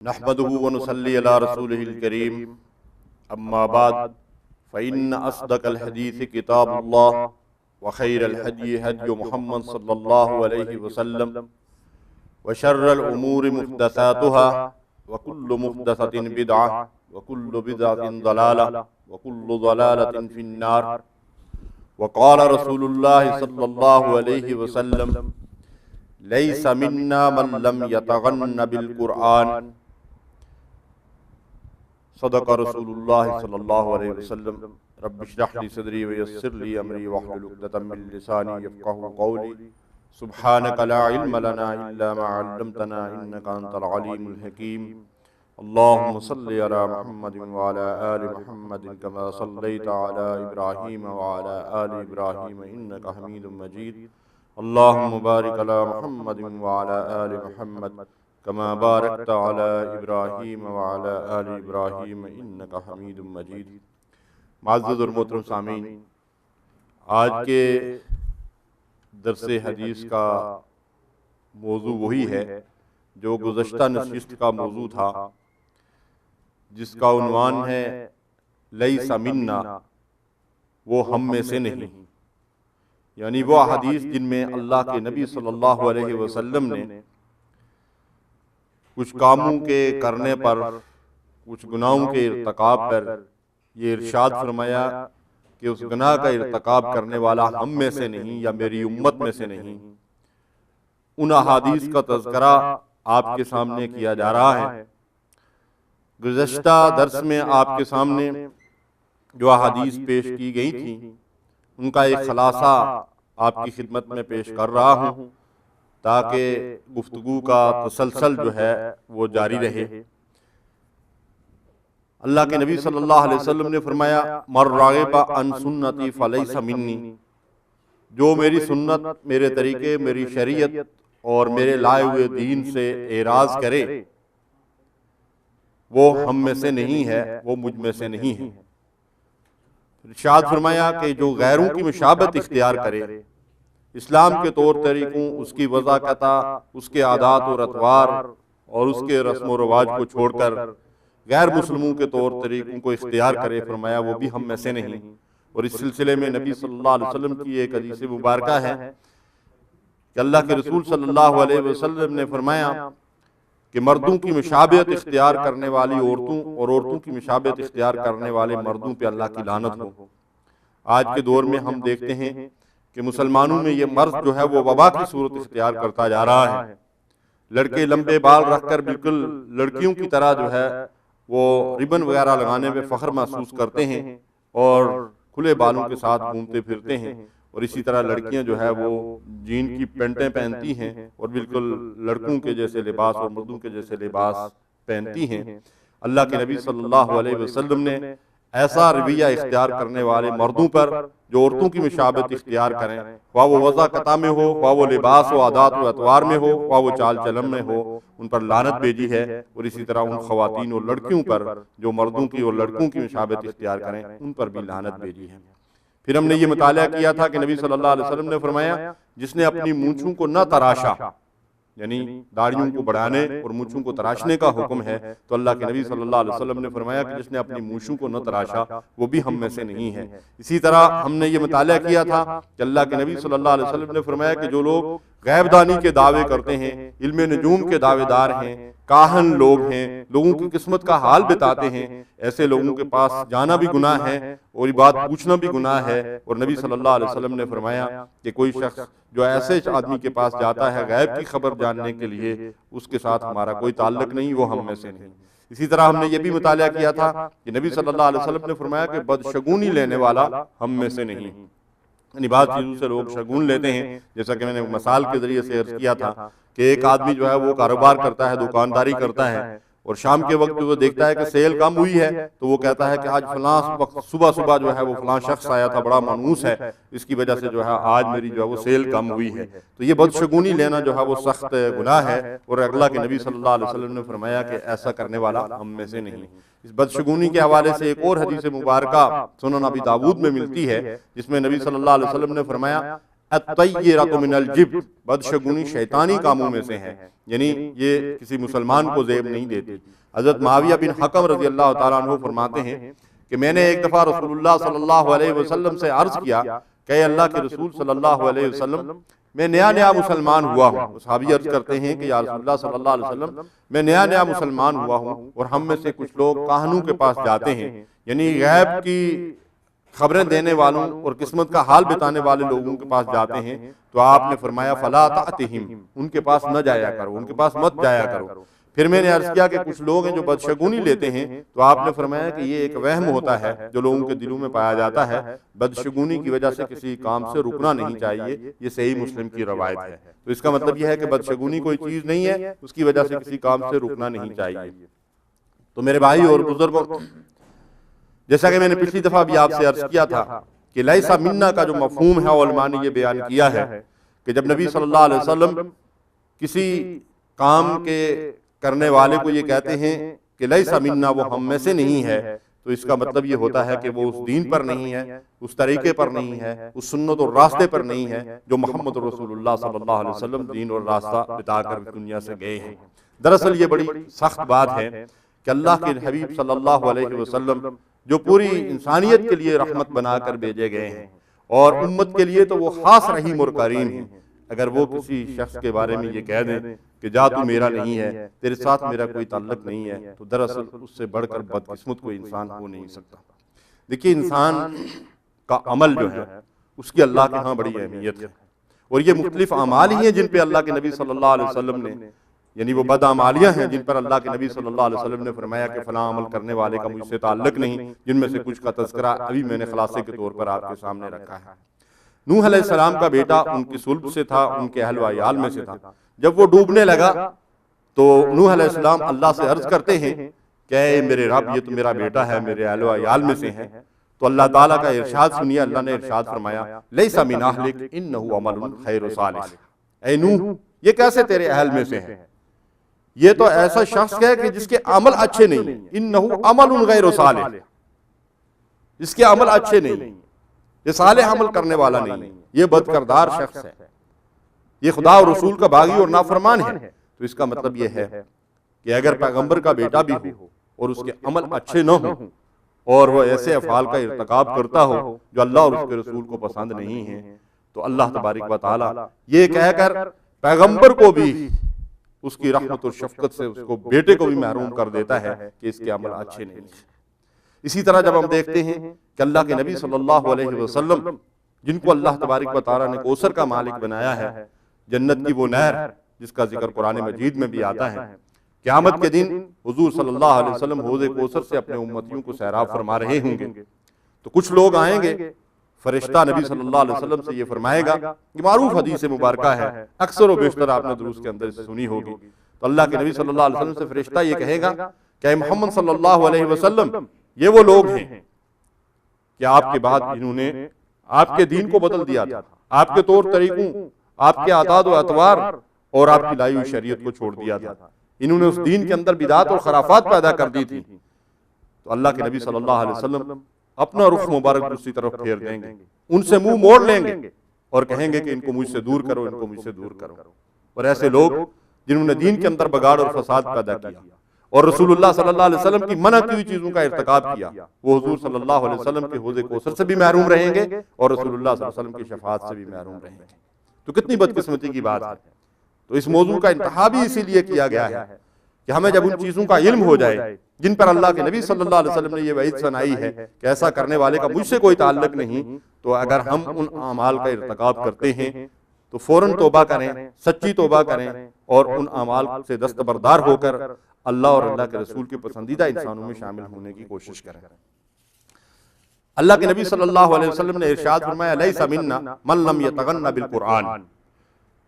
نحمده ونصلي على رسوله الكريم اما بعد فإن أصدق الحديث كتاب الله وخير الهدي هدي محمد صلى الله عليه وسلم وشر الأمور محدثاتها وكل محدثة بدعة وكل بدعة ضلالة وكل ضلالة في النار وقال رسول الله صلى الله عليه وسلم ليس منا من لم يتغن بالقرآن صدق رسول اللہ صلی اللہ علیہ وسلم رب اشرح لی صدری ویسر لی امری واحلل عقدۃ من لسانی یفقہوا قولی سبحانک لا علم لنا الا ما علمتنا انک انت العلیم الحکیم اللہم صلی علی محمد وعلی آل محمد کما صلیت علی ابراہیم وعلی آل ابراہیم انک حمید مجید اللہم بارک علی محمد وعلی آل محمد کما بارکت علی ابراہیم وعلی آل ابراہیم انک حمید مجید۔ معزز اور محترم سامعین، آج کے درس حدیث کا موضوع وہی ہے جو گزشتہ نشست کا موضوع تھا، جس کا عنوان ہے لیس منا، وہ ہم میں سے نہیں، یعنی وہ حدیث جن میں اللہ کے نبی صلی اللہ علیہ وسلم نے کچھ کاموں کے کرنے پر، کچھ گناہوں کے ارتکاب پر یہ ارشاد فرمایا کہ اس گناہ کا ارتکاب کرنے والا ہم میں سے نہیں یا میری امت میں سے نہیں۔ ان احادیث کا تذکرہ آپ کے سامنے کیا جا رہا ہے۔ گزشتہ درس میں آپ کے سامنے جو احادیث پیش کی گئی تھیں ان کا ایک خلاصہ آپ کی خدمت میں پیش کر رہا ہوں تاکہ گفتگو کا تسلسل جو ہے وہ جاری رہے۔ اللہ کے نبی صلی اللہ علیہ وسلم نے فرمایا من راغب عن سنتی فلیس منی، جو میری سنت، میرے طریقے، میری شریعت اور میرے لائے ہوئے دین سے اعراض کرے وہ ہم میں سے نہیں ہے، وہ مجھ میں سے نہیں ہے۔ ارشاد فرمایا کہ جو غیروں کی مشابہت اختیار کرے، اسلام کے طور طریقوں، اس کی وضاحت، اس کے عادات اور اطوار اور اس کے رسم و رواج کو چھوڑ کر غیر مسلموں کے طور طریقوں کو اختیار کرے، فرمایا وہ بھی ہم میں سے نہیں۔ اور اس سلسلے میں نبی صلی اللہ علیہ وسلم کی ایک حدیث مبارکہ ہے کہ اللہ کے رسول صلی اللہ علیہ وسلم نے فرمایا کہ مردوں کی مشابہت اختیار کرنے والی عورتوں اور عورتوں کی مشابہت اختیار کرنے والے مردوں پہ اللہ کی لعنت ہو۔ آج کے دور میں ہم دیکھتے ہیں کہ مسلمانوں میں یہ مرض جو ہے وہ وبا کی صورت اختیار کرتا جا رہا ہے۔ لڑکے لمبے بال رکھ کر بالکل لڑکیوں کی طرح جو ہے وہ ربن وغیرہ لگانے میں فخر محسوس کرتے ہیں اور کھلے بالوں کے ساتھ گھومتے پھرتے ہیں، اور اسی طرح لڑکیاں جو ہے وہ جین کی پینٹیں پہنتی ہیں اور بالکل لڑکوں کے جیسے لباس اور مردوں کے جیسے لباس پہنتی ہیں۔ اللہ کے نبی صلی اللہ علیہ وسلم نے ایسا رویہ اختیار کرنے والے مردوں پر جو عورتوں کی مشابہت اختیار کریں، خواہ وہ وضاحت میں ہو، خواہ وہ لباس و عادات و اطوار میں ہو، خواہ وہ چال چلن میں ہو، ان پر لعنت بھیجی ہے۔ اور اسی طرح ان خواتین اور لڑکیوں پر جو مردوں کی اور لڑکوں کی مشابہت اختیار کریں ان پر بھی لعنت بھیجی ہے۔ پھر ہم نے یہ مطالعہ کیا تھا کہ نبی صلی اللہ علیہ وسلم نے فرمایا جس نے اپنی مونچھوں کو نہ تراشا، یعنی داڑھیوں کو بڑھانے اور مونچھوں کو تراشنے کا حکم ہے، تو اللہ کے نبی صلی اللہ علیہ وسلم نے فرمایا کہ جس نے اپنی مونچھوں کو نہ تراشا وہ بھی ہم میں سے نہیں ہے۔ اسی طرح ہم نے یہ مطالعہ کیا تھا کہ اللہ کے نبی صلی اللہ علیہ وسلم نے فرمایا کہ جو لوگ غیب دانی کے دعوے کرتے ہیں، علم نجوم کے دعوے دار ہیں، کاہن لوگ ہیں، لوگوں کی قسمت کا حال بتاتے ہیں، ایسے لوگوں کے پاس جانا بھی گناہ ہے اور یہ بات پوچھنا بھی گناہ ہے۔ اور نبی صلی اللہ علیہ وسلم نے فرمایا کہ کوئی شخص جو ایسے آدمی کے پاس جاتا ہے غیب کی خبر جاننے کے لیے، اس کے ساتھ ہمارا کوئی تعلق نہیں، وہ ہم میں سے نہیں۔ اسی طرح ہم نے یہ بھی مطالعہ کیا تھا کہ نبی صلی اللہ علیہ وسلم نے فرمایا کہ بدشگونی لینے والا ہم میں سے نہیں۔ یعنی بعض چیزوں سے لوگ شگون لیتے ہیں، جیسا کہ میں نے مثال کے ذریعے سے عرض کیا تھا کہ ایک آدمی جو ہے وہ کاروبار کرتا ہے، دکانداری کرتا ہے، اور شام کے وقت وہ دیکھتا ہے کہ سیل کم ہوئی ہے تو وہ کہتا ہے کہ آج فلاں وقت صبح جو ہے وہ فلاں شخص آیا تھا، بڑا منحوس ہے، اس کی وجہ سے جو ہے آج میری جو ہے وہ سیل کم ہوئی ہے۔ تو یہ بدشگونی لینا جو ہے وہ سخت گناہ ہے، اور اللہ کے نبی صلی اللہ علیہ وسلم نے فرمایا کہ ایسا کرنے والا ہم میں سے نہیں۔ اس بدشگونی کے حوالے سے ایک اور حدیث مبارکہ سنن ابی داؤد میں ملتی ہے، جس میں نبی صلی اللہ علیہ وسلم نے فرمایا الطیرۃ من الجبت، بدشگونی شیطانی کاموں میں سے ہے، یعنی یہ کسی مسلمان کو زیب نہیں دیتی۔ حضرت معاویہ بن حکم رضی اللہ تعالیٰ عنہ فرماتے ہیں کہ میں نے ایک دفعہ رسول اللہ صلی اللہ علیہ وسلم سے عرض کیا کہ اے اللہ کے رسول صلی اللہ علیہ وسلم، میں نیا مسلمان ہوا ہوں۔ صحابی عرض کرتے ہیں کہ یا رسول اللہ صلی اللہ علیہ وسلم، میں نیا مسلمان ہوا ہوں اور ہم میں سے کچھ لوگ کاہنوں کے پاس جاتے ہیں، یعنی غیب کی خبریں دینے والوں اور قسمت کا حال بتانے والے لوگوں کے پاس جاتے ہیں، تو آپ نے فرمایا فلا تأتہم، ان کے پاس نہ جایا کرو، ان کے پاس مت جایا کرو۔ پھر میں نے عرض کیا کہ کچھ لوگ ہیں جو بدشگونی لیتے ہیں، تو آپ نے فرمایا کہ یہ ایک وہم ہوتا ہے جو لوگوں کے دلوں میں پایا جاتا ہے، بدشگونی کی وجہ سے کسی کام سے رکنا نہیں چاہیے، یہ صحیح مسلم کی روایت ہے۔ تو اس کا مطلب یہ ہے کہ بدشگونی کوئی چیز نہیں ہے، اس کی وجہ سے کسی کام سے رکنا نہیں چاہیے۔ تو میرے بھائی اور بزرگوں، جیسا کہ میں نے پچھلی دفعہ بھی آپ سے عرض کیا تھا کہ لیسا منا کا جو مفہوم ہے علماء نے یہ بیان کیا ہے کہ جب نبی صلی اللہ علیہ وسلم کسی کام کے کرنے والے کو یہ کہتے ہیں کہ لیسا منا، وہ ہم میں سے نہیں ہے، تو اس کا مطلب یہ ہوتا ہے کہ وہ اس دین پر نہیں ہے، اس طریقے پر نہیں ہے، اس سنت اور راستے پر نہیں ہے جو محمد رسول اللہ صلی اللہ علیہ وسلم دین اور راستہ بتا کر دنیا سے گئے ہیں۔ دراصل یہ بڑی سخت بات ہے کہ اللہ کے حبیب صلی اللہ علیہ وسلم جو پوری انسانیت کے لیے رحمت بنا کر بھیجے گئے ہیں، اور امت کے لیے تو وہ خاص رحیم اور کریم ہیں، اگر وہ کسی شخص کے بارے میں یہ کہہ دیں کہ جا تو میرا نہیں ہے، تیرے ساتھ میرا کوئی تعلق نہیں ہے، تو دراصل اس سے بڑھ کر بدقسمت کوئی انسان ہو نہیں سکتا۔ دیکھیے، انسان کا عمل جو ہے اس کی اللہ کے ہاں بڑی اہمیت ہے، اور یہ مختلف اعمال ہی ہیں جن پہ اللہ کے نبی صلی اللہ علیہ وسلم نے، یعنی وہ بد اعمالیاں ہیں جن پر اللہ کے نبی صلی اللہ علیہ وسلم نے فرمایا کہ فلاں عمل کرنے والے کا مجھ سے تعلق نہیں، جن میں سے کچھ کا تذکرہ ابھی میں نے خلاصے کے طور پر آپ کے سامنے رکھا ہے۔ نوح علیہ السلام کا بیٹا ان کی صلب سے تھا، ان کے اہل و عیال میں سے تھا۔ جب وہ ڈوبنے لگا تو نوح علیہ السلام اللہ سے عرض کرتے ہیں کہ اے میرے رب، یہ تو میرا بیٹا ہے، میرے اہل و عیال میں سے ہے۔ تو اللہ تعالیٰ کا ارشاد سنیے، اللہ نے ارشاد فرمایا لیسا من اہلک انہ عمل خیر صالح، اے نوح یہ کیسے تیرے اہل میں سے ہے؟ یہ تو ایسا شخص ہے کہ جس کے عمل اچھے نہیں ہیں، انہ عمل غیر صالح، جس کے عمل اچھے نہیں، یہ صالح عمل کرنے والا نہیں، یہ بد کردار شخص ہے، یہ خدا اور رسول کا باغی اور نافرمان ہے۔ تو اس کا مطلب یہ ہے کہ اگر پیغمبر کا بیٹا بھی ہو اور اس کے عمل اچھے نہ ہوں اور وہ ایسے افعال کا ارتکاب کرتا ہو جو اللہ اور اس کے رسول کو پسند نہیں ہیں، تو اللہ تبارک و تعالیٰ یہ کہہ کر پیغمبر کو بھی اس کی رحمت اور شفقت سے اس کو بیٹے کو بھی محروم کر دیتا ہے کہ اس کے عمل اچھے نہیں ہیں۔ اسی طرح جب ہم دیکھتے ہیں کہ اللہ کے نبی صلی اللہ علیہ وسلم جن کو اللہ تبارک و تعالیٰ نے کوثر کا مالک بنایا ہے، جنت کی وہ نہر جس کا ذکر قرآن مجید میں بھی آتا ہے، قیامت کے دن حضور صلی اللہ علیہ وسلم حوض کوثر سے اپنے امتیوں کو سیراب فرما رہے ہوں گے، تو کچھ لوگ آئیں گے، فرشتہ نبی صلی اللہ علیہ وسلم سے یہ فرمائے گا، یہ معروف حدیث مبارکہ ہے، اکثر و بیشتر آپ نے دروس کے اندر سنی ہوگی۔ تو اللہ کے نبی صلی اللہ علیہ وسلم سے فرشتہ یہ کہے گا کہ اے محمد صلی اللہ علیہ وسلم، یہ وہ لوگ ہیں کہ آپ کے بعد انہوں نے آپ کے دین کو بدل دیا تھا، آپ کے طور طریقوں، آپ کے عادات و اطوار اور آپ کی لائی ہوئی شریعت کو چھوڑ دیا تھا، انہوں نے اس دین کے اندر بدعات اور خرافات پیدا کر دی تھی۔ تو اللہ کے نبی صلی اللہ علیہ وسلم اپنا رخ مبارک دوسری طرف پھیر دیں گے، ان سے منہ موڑ لیں گے اور کہیں گے کہ ان کو مجھ سے دور کرو، ان کو مجھ سے دور کرو۔ اور ایسے لوگ جنہوں نے دین کے اندر بگاڑ اور فساد پیدا کیا اور رسول اللہ صلی اللہ علیہ وسلم کی منع کی ہوئی چیزوں کا ارتکاب کیا، وہ حضور صلی اللہ علیہ وسلم کے حوض کوثر سے بھی محروم رہیں گے اور رسول اللہ صلی اللہ علیہ وسلم کی شفاعت سے بھی محروم رہیں گے۔ تو کتنی بدقسمتی کی بات ہے۔ تو اس موضوع کا انتہا بھی اسی لیے کیا گیا ہے کہ ہمیں جب ان چیزوں کا علم ہو جائے جن پر اللہ کے نبی صلی اللہ علیہ وسلم نے یہ وعید سنائی ہے کہ ایسا کرنے والے کا مجھ سے کوئی تعلق نہیں، تو اگر ہم ان اعمال کا ارتکاب کرتے ہیں تو فوراً توبہ کریں، سچی توبہ کریں اور ان اعمال سے دستبردار ہو کر اللہ اور اللہ کے رسول کے پسندیدہ انسانوں میں شامل ہونے کی کوشش کریں۔ اللہ کے نبی صلی اللہ علیہ وسلم نے ارشاد فرمایا لیس منا من لم یتغن بالقرآن،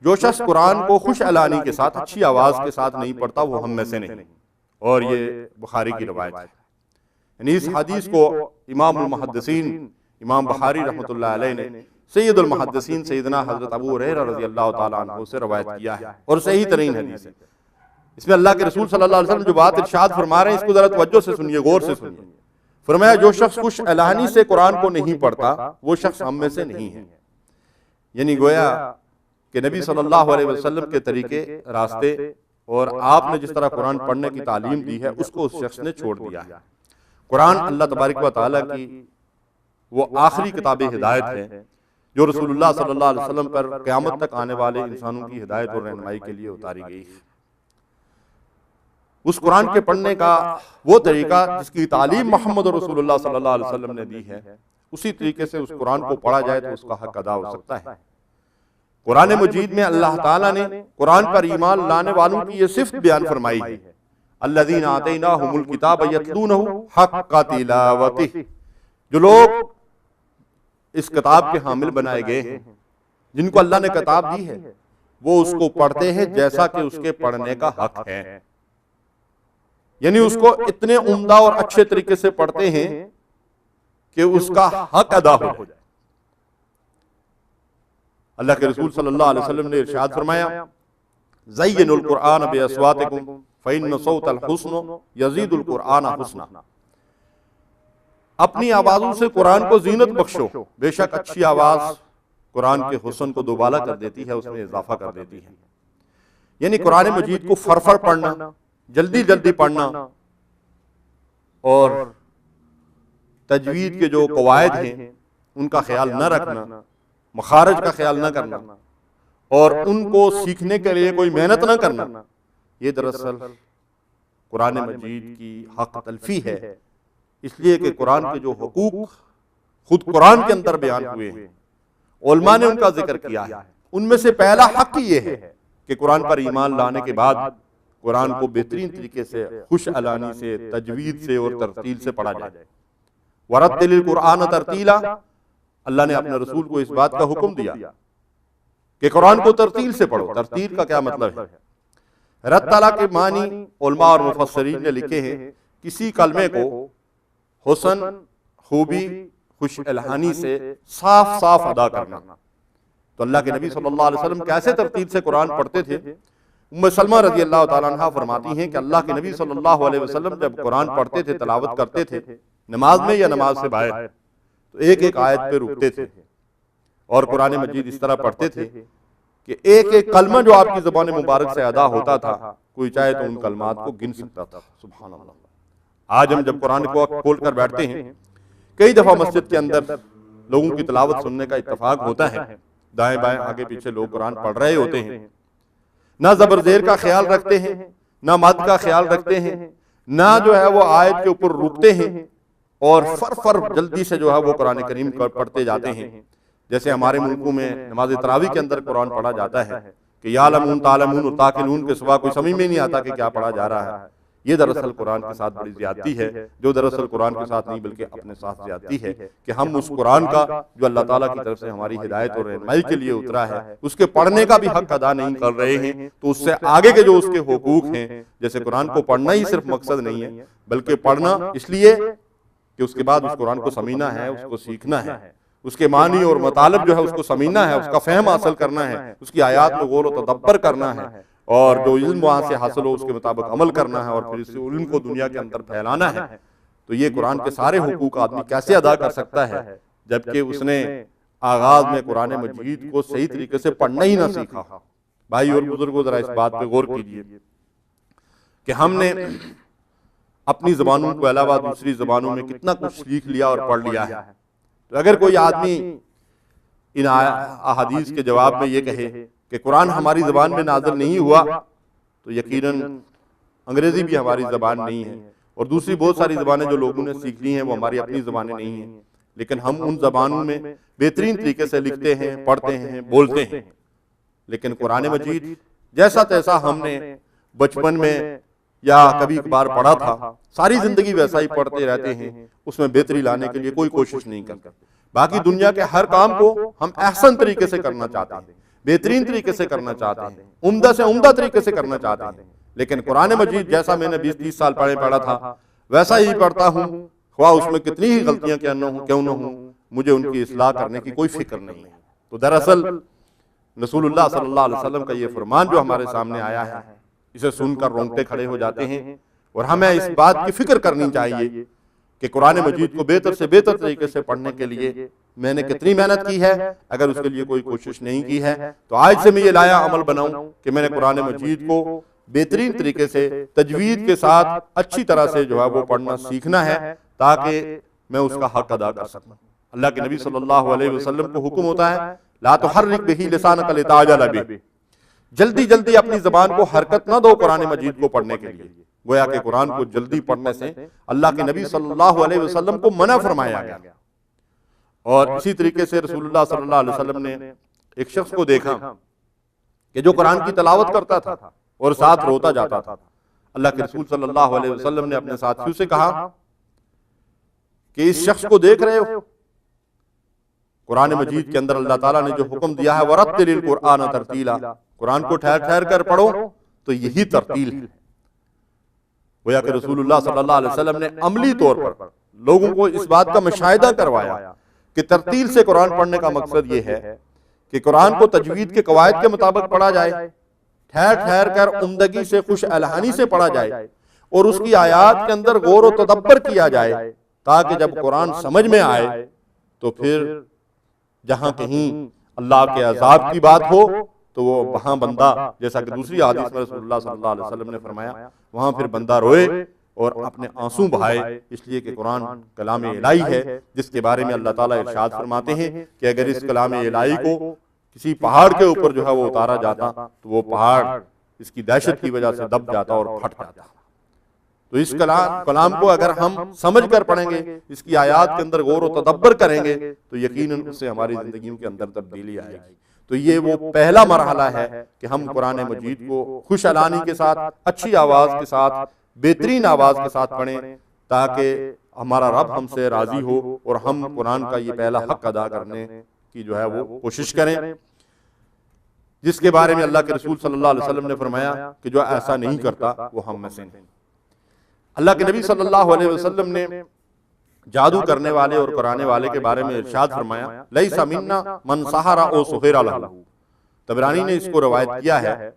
جو شخص قرآن کو خوش علانی کے ساتھ، اچھی آواز کے ساتھ نہیں پڑھتا وہ ہم میں سے نہیں، اور یہ بخاری کی روایت ہے۔ یعنی اس حدیث کو امام المحدثین امام بخاری رحمۃ اللہ علیہ نے سید المحدثین سیدنا حضرت ابو ہریرہ رضی اللہ تعالیٰ عنہ سے روایت کیا ہے، اور صحیح ترین حدیث ہے۔ اس میں اللہ کے رسول صلی اللہ علیہ وسلم جو بات ارشاد فرما رہے ہیں اس کو ذرا توجہ سے سنیے، غور سے سنیے۔ فرمایا جو شخص خوش علانی سے قرآن کو نہیں پڑھتا وہ شخص ہم میں سے نہیں ہے۔ یعنی گویا کہ نبی صلی اللہ علیہ وسلم کے طریقے راستے اور آپ نے جس طرح قرآن پڑھنے کی تعلیم دی ہے اس کو اس شخص نے چھوڑ دیا ہے۔ قرآن اللہ تبارک و تعالیٰ کی وہ آخری کتاب ہدایت ہے جو رسول اللہ صلی اللہ علیہ وسلم پر قیامت تک آنے والے انسانوں کی ہدایت اور رہنمائی کے لیے اتاری گئی ہے۔ اس قرآن کے پڑھنے کا وہ طریقہ جس کی تعلیم محمد رسول اللہ صلی اللہ علیہ وسلم نے دی ہے، اسی طریقے سے اس قرآن کو پڑھا جائے تو اس کا حق ادا ہو سکتا ہے۔ قرآن مجید میں اللہ تعالیٰ نے قرآن پر ایمان لانے والوں کی یہ صفت بیان فرمائی ہے، الذین آتیناہم الکتاب یتلونہ حق تلاوتہ، جو لوگ اس کتاب کے حامل بنائے گئے ہیں، جن کو اللہ نے کتاب دی ہے، وہ اس کو پڑھتے ہیں جیسا کہ اس کے پڑھنے کا حق ہے، یعنی اس کو اتنے عمدہ اور اچھے طریقے سے پڑھتے ہیں کہ اس کا حق ادا ہو جائے۔ اللہ کے رسول صلی اللہ علیہ وسلم نے ارشاد فرمایا، زینوا القرآن باصواتکم فإن صوت الحسن یزید القرآن حسنا، اپنی آوازوں سے قرآن کو زینت بخشو، بے شک اچھی آواز قرآن کے حسن کو دوبالا کر دیتی ہے، اس میں اضافہ کر دیتی ہے۔ یعنی قرآن مجید کو فرفر پڑھنا، جلدی جلدی پڑھنا اور تجوید کے جو قواعد ہیں ان کا خیال نہ رکھنا، مخارج کا خیال نہ کرنا اور ان کو سیکھنے کے لیے کوئی محنت نہ کرنا، یہ دراصل قرآن مجید کی حق تلفی ہے، اس لیے کہ قرآن کے جو حقوق خود قرآن کے اندر بیان ہوئے ہیں، علماء نے ان کا ذکر کیا ہے، ان میں سے پہلا حق یہ ہے کہ قرآن پر ایمان لانے کے بعد قرآن کو بہترین طریقے سے خوش علانی سے، تجوید سے اور ترتیل سے پڑھا جائے۔ وَرَتِّلِ الْقُرْآنَ تَرْتِیلًا، اللہ نے اپنے رسول کو اس بات کا حکم دیا کہ قرآن کو ترتیل سے پڑھو۔ ترتیل کا کیا مطلب ہے؟ رتّلا کے معنی علماء اور مفسرین نے لکھے ہیں کسی کلمے کو حسن، خوبی، خوش الہانی سے صاف صاف ادا کرنا۔ تو اللہ کے نبی صلی اللہ علیہ وسلم کیسے ترتیل سے قرآن پڑھتے تھے؟ ام سلمہ رضی اللہ تعالیٰ عنہ فرماتی ہیں کہ اللہ کے نبی صلی اللہ علیہ وسلم جب قرآن پڑھتے تھے، تلاوت کرتے تھے، نماز میں یا نماز سے باہر، تو ایک ایک آیت پہ رکتے تھے اور قرآن مجید اس طرح پڑھتے تھے کہ ایک ایک کلمہ جو آپ کی زبان مبارک سے ادا ہوتا تھا، کوئی چاہے تو ان کلمات کو گن سکتا تھا۔ سبحان اللہ۔ آج ہم جب قرآن کو کھول کر بیٹھتے ہیں، کئی دفعہ مسجد کے اندر لوگوں کی تلاوت سننے کا اتفاق ہوتا ہے، دائیں بائیں آگے پیچھے لوگ قرآن پڑھ رہے ہوتے ہیں، نہ زبر زیر کا خیال رکھتے ہیں، نہ مد کا خیال رکھتے ہیں، نہ جو ہے وہ آیت کے اوپر رکتے ہیں اور فر جلدی سے جو ہے وہ قرآن کریم پڑھتے جاتے ہیں۔ جیسے ہمارے ملکوں میں نماز تراویح کے اندر قرآن پڑھا جاتا ہے کہ یعلمون تعلمون اور تاکلون کے سوا کوئی سمجھ میں نہیں آتا کہ کیا پڑھا جا رہا ہے۔ یہ دراصل قرآن کے ساتھ بڑی زیادتی ہے، جو دراصل قرآن کے ساتھ نہیں بلکہ اپنے ساتھ زیادتی ہے کہ ہم اس قرآن کا جو اللہ تعالیٰ کی طرف سے ہماری ہدایت اور رہنمائی کے لیے اترا ہے، اس کے پڑھنے کا بھی حق ادا نہیں کر رہے ہیں۔ تو اس سے آگے کے جو اس کے حقوق ہیں، جیسے قرآن کو پڑھنا ہی صرف مقصد نہیں ہے، بلکہ پڑھنا اس لیے کہ اس کے بعد اس قرآن کو سمجھنا ہے، اس کو سیکھنا ہے، اس کے معنی اور مطالب جو ہے اس کو سمجھنا ہے، اس کا فہم حاصل کرنا ہے، اس کی آیات میں غور و تدبر کرنا ہے اور جو علم وہاں سے حاصل ہو اس کے مطابق عمل کرنا ہے اور پھر اس علم کو دنیا کے اندر پھیلانا ہے۔ تو یہ قرآن کے سارے حقوق آدمی کیسے ادا کر سکتا ہے جبکہ اس نے آغاز میں قرآن مجید کو صحیح طریقے سے پڑھنا ہی نہ سیکھا۔ بھائی اور بزرگوں، ذرا اس بات پہ غور کیجئے کہ ہم نے اپنی زبانوں کو علاوہ دوسری زبانوں میں کتنا کچھ سیکھ لیا اور پڑھ لیا ہے۔ تو اگر کوئی آدمی ان احادیث کے جواب میں یہ کہے کہ قرآن ہماری زبان میں نازل نہیں ہوا، تو یقیناً انگریزی بھی ہماری زبان نہیں ہے اور دوسری بہت ساری زبانیں جو لوگوں نے سیکھ لی ہیں وہ ہماری اپنی زبانیں نہیں ہیں، لیکن ہم ان زبانوں میں بہترین طریقے سے لکھتے ہیں، پڑھتے ہیں، بولتے ہیں۔ لیکن قرآن مجید جیسا تیسا ہم نے بچپن میں یا کبھی کبھار پڑھا تھا، ساری زندگی ویسا ہی پڑھتے رہتے ہیں، اس میں بہتری لانے کے لیے کوئی کوشش نہیں کرتے۔ باقی دنیا کے ہر کام کو ہم احسن طریقے سے کرنا چاہتے ہیں، بہترین طریقے سے کرنا چاہتے ہیں، عمدہ سے عمدہ طریقے سے کرنا چاہتے ہیں، لیکن قرآن مجید جیسا میں نے 20-30 سال پہلے پڑھا تھا ویسا ہی پڑھتا ہوں، خواہ اس میں کتنی ہی غلطیاں کیوں نہ ہوں، مجھے ان کی اصلاح کرنے کی کوئی فکر نہیں ہے۔ تو دراصل رسول اللہ صلی اللہ علیہ وسلم کا یہ فرمان جو ہمارے سامنے آیا ہے، اسے سن کر رونگٹے کھڑے ہو جاتے ہیں اور ہمیں اس بات کی فکر کرنی چاہیے کہ قرآن مجید کو بہتر سے بہتر طریقے سے پڑھنے کے لیے میں نے کتنی محنت کی ہے، اگر اس کے لیے کوئی کوشش نہیں کی ہے تو آج سے میں یہ لایا عمل بناؤں کہ میں نے قرآن مجید کو بہترین طریقے سے تجوید کے ساتھ اچھی طرح سے جو ہے وہ پڑھنا سیکھنا ہے تاکہ میں اس کا حق ادا کر سکوں۔ اللہ کے نبی صلی اللہ علیہ وسلم کو حکم ہوتا ہے لا تحرک بہ لسانک لتعجل بہ، جلدی جلدی اپنی زبان کو حرکت نہ دو قرآن مجید کو پڑھنے کے لیے۔ گویا کہ قرآن کو جلدی پڑھنے سے اللہ کے نبی صلی اللہ علیہ وسلم کو منع فرمایا گیا۔ اور اسی طریقے سے رسول اللہ صلی اللہ علیہ وسلم نے ایک شخص کو دیکھا کہ جو قرآن کی تلاوت کرتا تھا اور ساتھ روتا جاتا تھا۔ اللہ کے رسول صلی اللہ علیہ وسلم نے اپنے ساتھیوں سے کہا کہ اس شخص کو دیکھ رہے ہو، قرآن مجید کے اندر اللہ تعالیٰ نے جو حکم دیا ہے وَرَتِّلِ الْقُرْآنَ تَرْتِيلًا، قرآن کو ٹھہر ٹھہر کر پڑھو، تو یہی ترتیل ہے۔ گویا کہ رسول اللہ صلی اللہ علیہ وسلم نے عملی طور پر لوگوں کو اس بات کا مشاہدہ کروایا کہ ترتیل سے قرآن پڑھنے کا مقصد یہ ہے کہ قرآن کو تجوید کے قواعد کے مطابق پڑھا جائے، ٹھہر ٹھہر کر عمدگی سے خوش الحانی سے پڑھا جائے، اور اس کی آیات کے اندر غور و تدبر کیا جائے تاکہ جب قرآن سمجھ میں آئے تو پھر جہاں کہیں اللہ کے عذاب کی بات ہو تو وہ وہاں بندہ، جیسا کہ دوسری حدیث میں رسول اللہ صلی اللہ علیہ وسلم نے فرمایا، وہاں پھر بندہ روئے اور اپنے آنسو بہائے، اس لیے کہ قرآن کلام الہی ہے جس کے بارے میں اللہ تعالیٰ ارشاد فرماتے ہیں کہ اگر اس کلام الہی کو کسی پہاڑ کے اوپر جو ہے وہ اتارا جاتا تو وہ پہاڑ اس کی دہشت کی وجہ سے دب جاتا اور پھٹ جاتا۔ تو اس کلام کو اگر ہم سمجھ کر پڑھیں گے، اس کی آیات کے اندر غور و تدبر کریں گے تو یقیناً اس سے ہماری زندگیوں کے اندر تبدیلی آئے گی۔ تو یہ وہ پہلا مرحلہ ہے کہ ہم قرآن مجید کو خوش الانی کے ساتھ، اچھی آواز کے ساتھ، بہترین آواز کے ساتھ پڑھیں تاکہ ہمارا رب ہم سے راضی ہو اور ہم قرآن کا یہ پہلا حق ادا کرنے کی جو ہے وہ کوشش کریں، جس کے بارے میں اللہ کے رسول صلی اللہ علیہ وسلم نے فرمایا کہ جو ایسا نہیں کرتا وہ ہم میں سے نہیں۔ اللہ کے نبی صلی اللہ علیہ وسلم نے جادو کرنے والے اور کرانے والے کے بارے میں ارشاد فرمایا لیس منا من سحر او سحر لہ، طبرانی نے اس کو روایت کیا ہے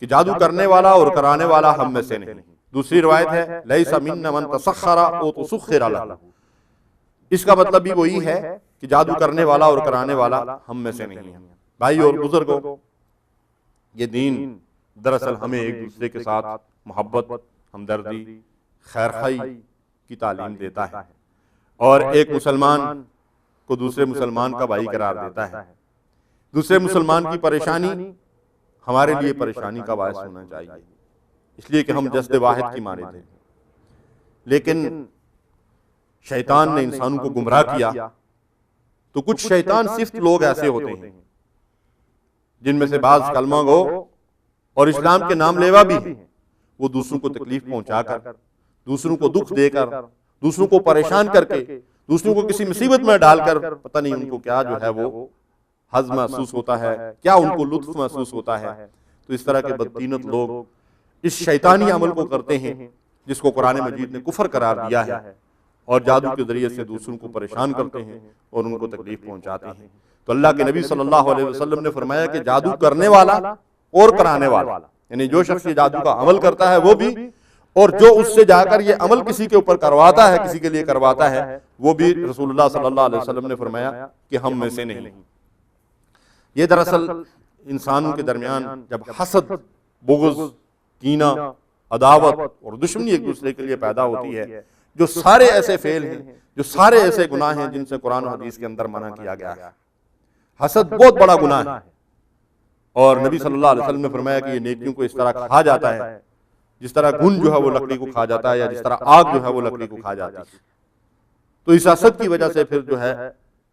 کہ جادو کرنے والا اور کرانے والا ہم میں سے نہیں۔ دوسری روایت ہے لیس منا من تسخر او تسخر لہ، اس کا مطلب بھی وہی ہے کہ جادو کرنے والا اور کرانے والا ہم میں سے نہیں ہے۔ بھائی اور بزرگوں، یہ دین دراصل ہمیں ایک دوسرے کے ساتھ محبت، ہمدردی، خیرخواہی کی تعلیم دیتا ہے، اور ایک مسلمان کو دوسرے مسلمان کا بھائی قرار دیتا ہے۔ دوسرے مسلمان کی پریشانی ہمارے لیے پریشانی کا باعث ہونا چاہیے، اس لیے کہ ہم جسد واحد کی مانند ہیں۔ لیکن شیطان نے انسانوں کو گمراہ کیا تو کچھ شیطان صفت لوگ ایسے ہوتے ہیں جن میں سے بعض کلمہ گو اور اسلام کے نام لیوا بھی ہیں، وہ دوسروں کو تکلیف پہنچا کر، دوسروں کو دکھ دے کر، دوسروں کو پریشان کر کے، دوسروں کو کسی مصیبت میں ڈال کر، پتہ نہیں ان کو کیا جو ہے وہ حظ محسوس ہوتا ہے، کیا ان کو لطف محسوس ہوتا ہے۔ تو اس طرح کے بدتینت لوگ اس شیطانی عمل کو کرتے ہیں جس کو قرآن مجید نے کفر قرار دیا ہے، اور جادو کے ذریعے سے دوسروں کو پریشان کرتے ہیں اور ان کو تکلیف پہنچاتے ہیں۔ تو اللہ کے نبی صلی اللہ علیہ وسلم نے فرمایا کہ جادو کرنے والا اور کرانے والا، یعنی جو شخص یہ جادو کا عمل کرتا ہے وہ بھی، اور جو اس سے جا کر یہ عمل کسی کے اوپر کرواتا ہے، کسی کے لیے کرواتا ہے، وہ بھی، رسول اللہ صلی اللہ علیہ وسلم نے فرمایا کہ ہم میں سے نہیں۔ یہ دراصل انسانوں کے درمیان جب حسد، بغض، کینہ، عداوت اور دشمنی ایک دوسرے کے لیے پیدا ہوتی ہے، جو سارے ایسے فعل ہیں، جو سارے ایسے گناہ ہیں جن سے قرآن و حدیث کے اندر منع کیا گیا ہے۔ حسد بہت بڑا گناہ ہے، اور نبی صلی اللہ علیہ وسلم نے فرمایا کہ یہ نیکیوں کو اس طرح کھا جاتا ہے جس طرح گھن جو ہے وہ لکڑی کو کھا جاتا ہے، یا جس طرح آگ جو ہے وہ لکڑی کو کھا جاتی ہے۔ تو اس حسد کی وجہ سے پھر جو ہے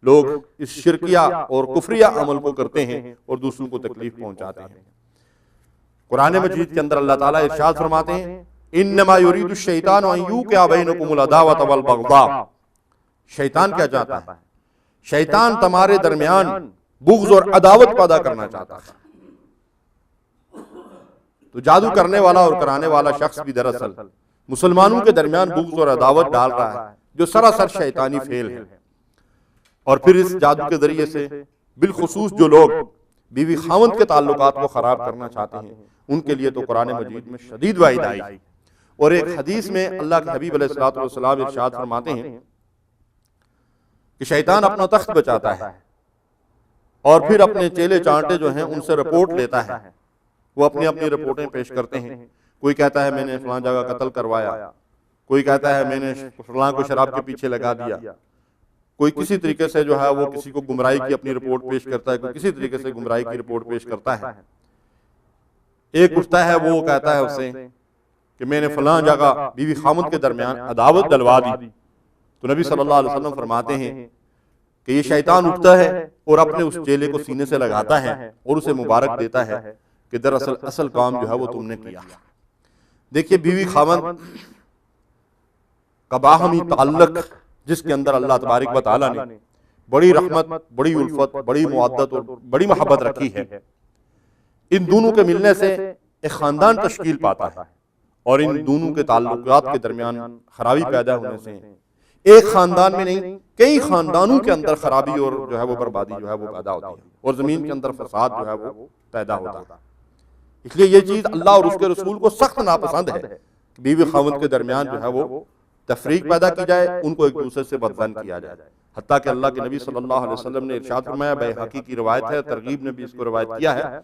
لوگ اس شرکیہ اور کفریہ عمل کو کرتے ہیں اور دوسروں کو تکلیف پہنچاتے ہیں۔ قرآن مجید کے اندر اللہ تعالیٰ ارشاد فرماتے ہیں انما یرید الشیطان ان یوقع بینکم العداوۃ والبغضاء، شیطان کیا چاہتا ہے؟ شیطان تمہارے درمیان بغض اور عداوت پیدا کرنا چاہتا ہے۔ تو جادو کرنے والا اور کرانے والا شخص بھی دراصل مسلمانوں کے درمیان بغض اور عداوت ڈال رہا ہے، جو سراسر شیطانی فعل ہے۔ اور پھر اس جادو کے ذریعے سے بالخصوص جو لوگ بیوی خاوند کے تعلقات کو خراب کرنا چاہتے ہیں، ان کے لیے تو قرآن مجید میں شدید وعید آئی۔ اور ایک حدیث میں اللہ کے حبیب علیہ الصلوۃ والسلام ارشاد فرماتے ہیں کہ شیطان اپنا تخت بچاتا ہے اور پھر اپنے چیلے چانٹے جو ہیں ان سے رپورٹ لیتا ہے، وہ اپنی اپنی رپورٹیں پیش کرتے ہیں. کوئی کہتا ہے میں نے فلاں جگہ قتل کروایا، کوئی کہتا ہے میں نے فلاں کو شراب کے پیچھے لگا دیا، کوئی کسی طریقے سے جو ہے وہ کسی کو گمراہی کی اپنی رپورٹ پیش کرتا ہے، کوئی کسی طریقے سے گمراہی کی رپورٹ پیش کرتا ہے. ایک اٹھتا ہے وہ کہتا ہے اسے کہ میں نے فلاں جگہ بیوی خامد کے درمیان عداوت ڈلوا دی. تو نبی صلی اللہ علیہ وسلم فرماتے ہیں کہ یہ شیطان اٹھتا ہے اور اپنے اس چیلے کو سینے سے لگاتا ہے اور اسے مبارک دیتا ہے کہ دراصل اصل کام جو ہے وہ تم نے کیا. دیکھیے بیوی خامد کا باہمی تعلق جس کے اندر اللہ تبارک و تعالیٰ نے بڑی رحمت، بڑی الفت، بڑی موادت اور بڑی محبت رکھی ہے، ان دونوں کے ملنے سے ایک خاندان تشکیل پاتا ہے، اور ان دونوں کے تعلقات کے درمیان خرابی پیدا ہونے سے ایک خاندان میں نہیں کئی خاندانوں کے اندر خرابی اور جو ہے وہ بربادی جو ہے وہ پیدا ہوتی ہے، اور زمین کے اندر فساد جو ہے وہ پیدا ہوتا ہے. اس لیے یہ چیز اللہ اور اس کے رسول کو سخت ناپسند ہے کہ بیوی خاوند کے درمیان جو ہے وہ تفریق پیدا کی جائے، ان کو ایک دوسرے سے بدظن کیا جائے. حتیٰ کہ اللہ کے نبی صلی اللہ علیہ وسلم نے ارشاد فرمایا، بیہقی کی روایت ہے، ترغیب نے بھی اس کو روایت کیا ہے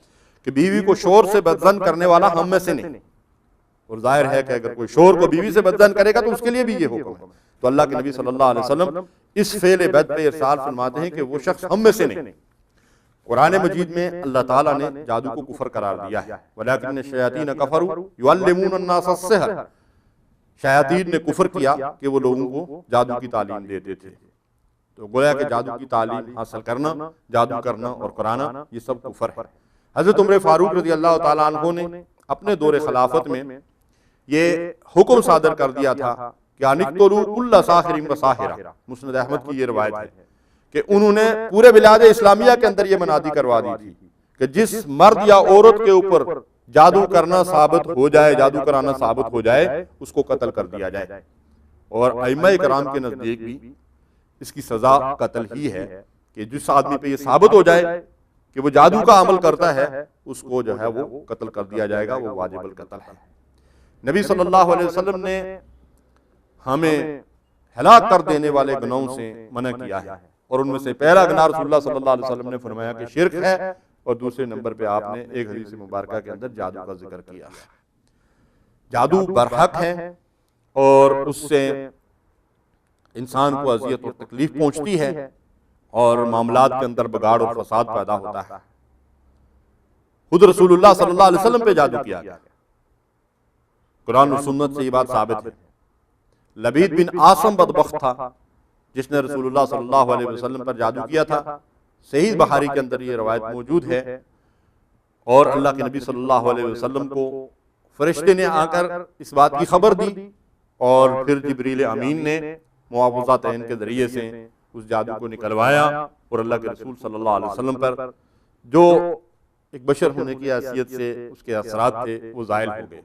کہ بیوی کو شور سے بدظن کرنے والا ہم میں سے نہیں. اور ظاہر ہے کہ اگر کوئی شور کو بیوی سے بدظن کرے گا تو اس کے لیے بھی یہ حکم ہے. تو اللہ کے نبی صلی اللہ علیہ وسلم اس فعل بد پہ ارشاد فرماتے ہیں کہ وہ شخص ہم میں سے نہیں. قرآن مجید میں اللہ تعالیٰ نے جادو کو کفر قرار دیا ہے، وَلَٰكِنَّ الشَّيَاطِينَ كَفَرُوا يُعَلِّمُونَ النَّاسَ السِّحْرَ. شیاطین نے کفر کیا کہ وہ لوگوں کو جادو کی تعلیم دیتے تھے. تو گویا کہ جادو کی تعلیم حاصل کرنا، جادو کرنا اور قرانا یہ سب کفر ہے. حضرت عمر فاروق رضی اللہ تعالیٰ عنہ نے اپنے دور خلافت میں یہ حکم صادر کر دیا تھا کہ اَنِقْتُلُوا كُلَّ سَاحِرٍ وَسَاحِرَةٍ. مسند احمد کی یہ روایت ہے کہ انہوں نے پورے بلاد اسلامیہ کے اندر یہ منادی کروا دی تھی کہ جس مرد یا عورت کے اوپر جادو کرنا ثابت ہو جائے، جادو کرانا ثابت ہو جائے، اس کو قتل کر دیا جائے. اور ائمہ کرام کے نزدیک بھی اس کی سزا قتل ہی ہے کہ جس آدمی پہ یہ ثابت ہو جائے کہ وہ جادو کا عمل کرتا ہے اس کو جو ہے وہ قتل کر دیا جائے گا، وہ واجب القتل ہے. نبی صلی اللہ علیہ وسلم نے ہمیں ہلاک کر دینے والے گناہوں سے منع کیا ہے، اور ان میں سے پہلا گناہ رسول اللہ صلی اللہ علیہ وسلم نے فرمایا کہ شرک ہے، اور دوسرے نمبر پہ آپ نے ایک حدیث مبارکہ کے اندر جادو کا ذکر کیا. جادو برحق ہے اور اس سے انسان کو اذیت اور تکلیف پہنچتی ہے اور معاملات کے اندر بگاڑ اور فساد پیدا ہوتا ہے. خود رسول اللہ صلی اللہ علیہ وسلم پہ جادو کیا گیا، قرآن اور سنت سے یہ بات ثابت ہے. لبید بن عاصم بدبخت تھا جس نے رسول اللہ صلی اللہ علیہ وسلم پر جادو کیا تھا. صحیح بخاری کے اندر یہ روایت موجود ہے، اور اللہ کے نبی صلی اللہ علیہ وسلم کو فرشتے نے آ کر اس بات کی خبر دی، اور پھر جبریل امین نے معاوضتین کے ذریعے سے اس جادو کو نکلوایا، اور اللہ کے رسول صلی اللہ علیہ وسلم پر جو ایک بشر ہونے کی حیثیت سے اس کے اثرات تھے وہ زائل ہو گئے.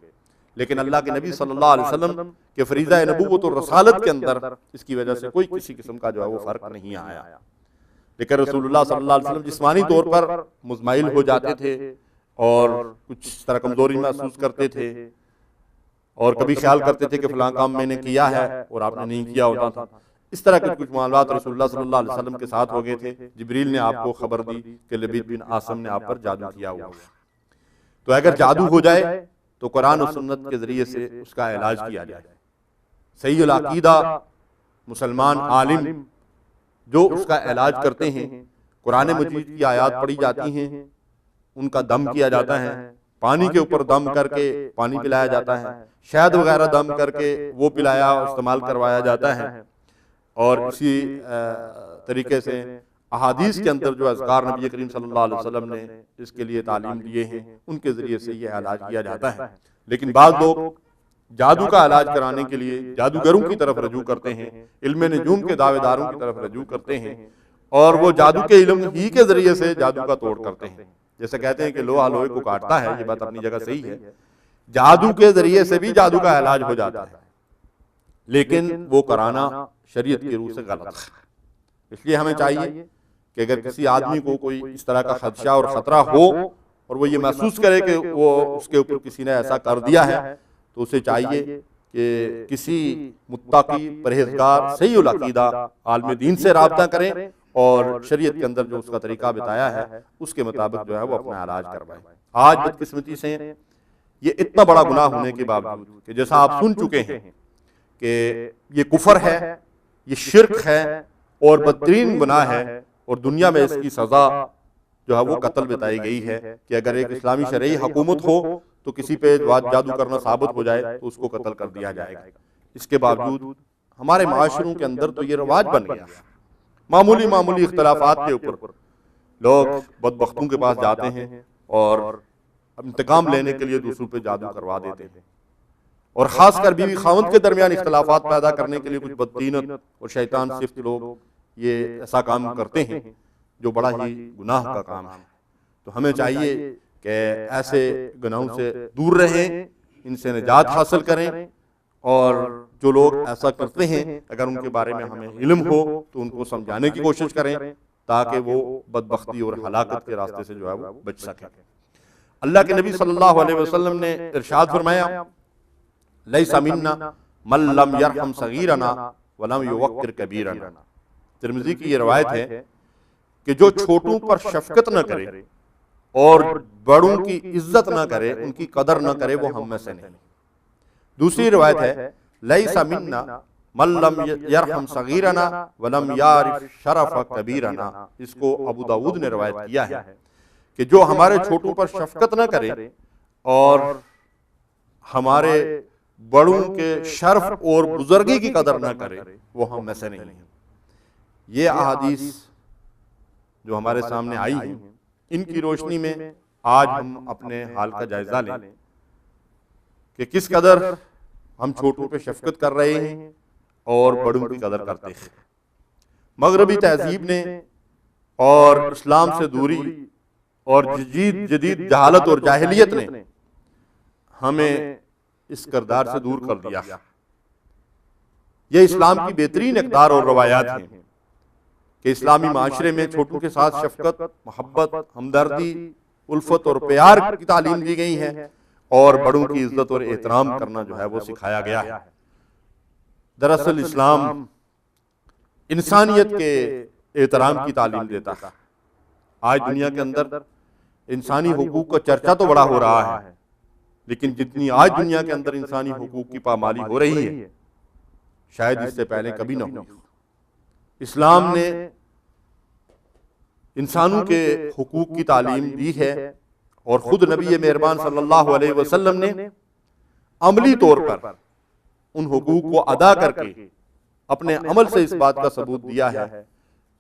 لیکن اللہ کے نبی صلی اللہ علیہ وسلم کے فریضہ نبوت اور رسالت کے اندر اس کی وجہ سے کوئی کسی قسم کا جو ہے وہ فرق نہیں آیا. لیکن رسول اللہ صلی اللہ علیہ وسلم جسمانی طور پر مزمائل ہو جاتے تھے اور کچھ طرح کمزوری محسوس کرتے تھے، اور کبھی خیال کرتے تھے کہ فلاں کام میں نے کیا ہے اور آپ نے نہیں کیا ہوتا تھا. اس طرح کے کچھ معاملات رسول اللہ صلی اللہ علیہ وسلم کے ساتھ ہو گئے تھے. جبریل نے آپ کو خبر دی کہ لبید بن عاصم نے آپ پر جادو کیا ہوا. تو اگر جادو ہو جائے تو قرآن و سنت کے ذریعے سے اس کا علاج کیا جائے. صحیح العقیدہ مسلمان عالم جو اس کا علاج کرتے ہیں، قرآن مجید کی آیات پڑھی جاتی ہیں، ان کا دم کیا جاتا ہے، پانی کے اوپر دم کر کے پانی پلایا جاتا ہے، شہد وغیرہ دم کر کے وہ پلایا استعمال کروایا جاتا ہے. اور اسی طریقے سے احادیث کے اندر جو اذکار نبی کریم صلی اللہ علیہ وسلم نے اس کے لیے تعلیم دیے ہیں ان کے ذریعے سے یہ علاج کیا جاتا ہے. لیکن بعض لوگ جادو کا علاج کرانے کے لیے جادوگروں کی طرف رجوع کرتے ہیں، علم نجوم کے دعوے داروں کی طرف رجوع کرتے ہیں، اور وہ جادو کے علم ہی کے ذریعے سے جادو کا توڑ کرتے ہیں. جیسے کہتے ہیں کہ لوہا لوہے کو کاٹتا ہے، یہ بات اپنی جگہ صحیح ہے، جادو کے ذریعے سے بھی جادو کا علاج ہو جاتا ہے، لیکن وہ کرانا شریعت کی روح سے غلط ہے. اس لیے ہمیں چاہیے کہ اگر کسی آدمی کو کوئی اس طرح کا خدشہ اور خطرہ ہو اور وہ یہ محسوس کرے کہ وہ اس کے اوپر کسی نے ایسا کر دیا ہے، تو اسے چاہیے کہ کسی متقی پرہیزگار صحیح العقیدہ عالم دین سے رابطہ کریں اور شریعت کے اندر جو اس کا طریقہ بتایا ہے اس کے مطابق جو ہے وہ اپنا علاج کروائیں۔ آج بدقسمتی سے یہ اتنا بڑا گناہ ہونے کے باوجود کہ جیسا آپ سن چکے ہیں کہ یہ کفر ہے، یہ شرک ہے اور بدترین گناہ ہے، اور دنیا میں اس کی سزا جو ہے وہ قتل بتائی گئی ہے کہ اگر ایک اسلامی شرعی حکومت ہو تو کسی پہ جادو کرنا ثابت ہو جائے تو اس کو قتل کر دیا جائے گا۔ اس کے باوجود ہمارے معاشروں کے اندر تو یہ رواج بن گیا، معمولی اختلافات کے اوپر لوگ بدبختوں کے پاس جاتے ہیں اور انتقام لینے کے لیے دوسروں پہ جادو کروا دیتے ہیں، اور خاص کر بیوی خاوند کے درمیان اختلافات پیدا کرنے کے لیے کچھ بدطینت اور شیطان صفت لوگ یہ ایسا کام کرتے ہیں جو بڑا ہی گناہ کا کام ہے۔ تو ہمیں چاہیے کہ ایسے گناہوں سے دور رہیں، ان سے نجات حاصل کریں، اور جو لوگ ایسا کرتے ہیں اگر ان کے بارے میں ہمیں علم ہو تو ان کو سمجھانے کی کوشش کریں تاکہ وہ بدبختی اور ہلاکت کے راستے سے جو ہے وہ بچ سکیں۔ اللہ کے نبی صلی اللہ علیہ وسلم نے ارشاد فرمایا، لیس منا من لم یرحم صغیرنا ولم یوقر کبیرنا۔ ترمذی کی یہ روایت ہے کہ جو چھوٹوں پر شفقت نہ کرے اور بڑوں کی عزت نہ کرے، ان کی قدر نہ کرے، وہ ہم میں سے نہیں۔ دوسری روایت ہے، لیس منا من لم یرحم صغیرنا ولم یعرف شرف کبیرنا۔ اس کو ابو داؤد نے روایت کیا ہے کہ جو ہمارے چھوٹوں پر شفقت نہ کرے اور ہمارے بڑوں کے شرف اور بزرگی کی قدر نہ کرے، وہ ہم میں سے نہیں ہیں۔ یہ احادیث جو ہمارے سامنے آئی ہیں، ان کی روشنی میں آج ہم اپنے حال کا جائزہ لیں کہ کس قدر ہم چھوٹوں پہ شفقت کر رہے ہیں اور بڑوں کی قدر کرتے ہیں۔ مغربی تہذیب نے اور اسلام سے دوری اور جدید جہالت اور جاہلیت نے ہمیں اس کردار سے دور کر دیا۔ یہ اسلام کی بہترین اقدار اور روایات ہیں کہ اسلامی معاشرے میں چھوٹوں کے ساتھ شفقت، محبت، ہمدردی، الفت اور پیار کی تعلیم دی گئی ہے، اور بڑوں کی عزت اور احترام کرنا جو ہے وہ سکھایا گیا ہے۔ دراصل اسلام انسانیت کے احترام کی تعلیم دیتا ہے۔ آج دنیا کے اندر انسانی حقوق کا چرچا تو بڑا ہو رہا ہے، لیکن جتنی آج دنیا کے اندر انسانی حقوق کی پامالی ہو رہی ہے شاید اس سے پہلے کبھی نہ ہوئی۔ اسلام نے انسانوں کے حقوق کی تعلیم دی ہے، اور خود نبی مہربان صلی اللہ علیہ وسلم نے عملی طور پر ان حقوق کو ادا کر کے اپنے عمل سے اس بات کا ثبوت دیا ہے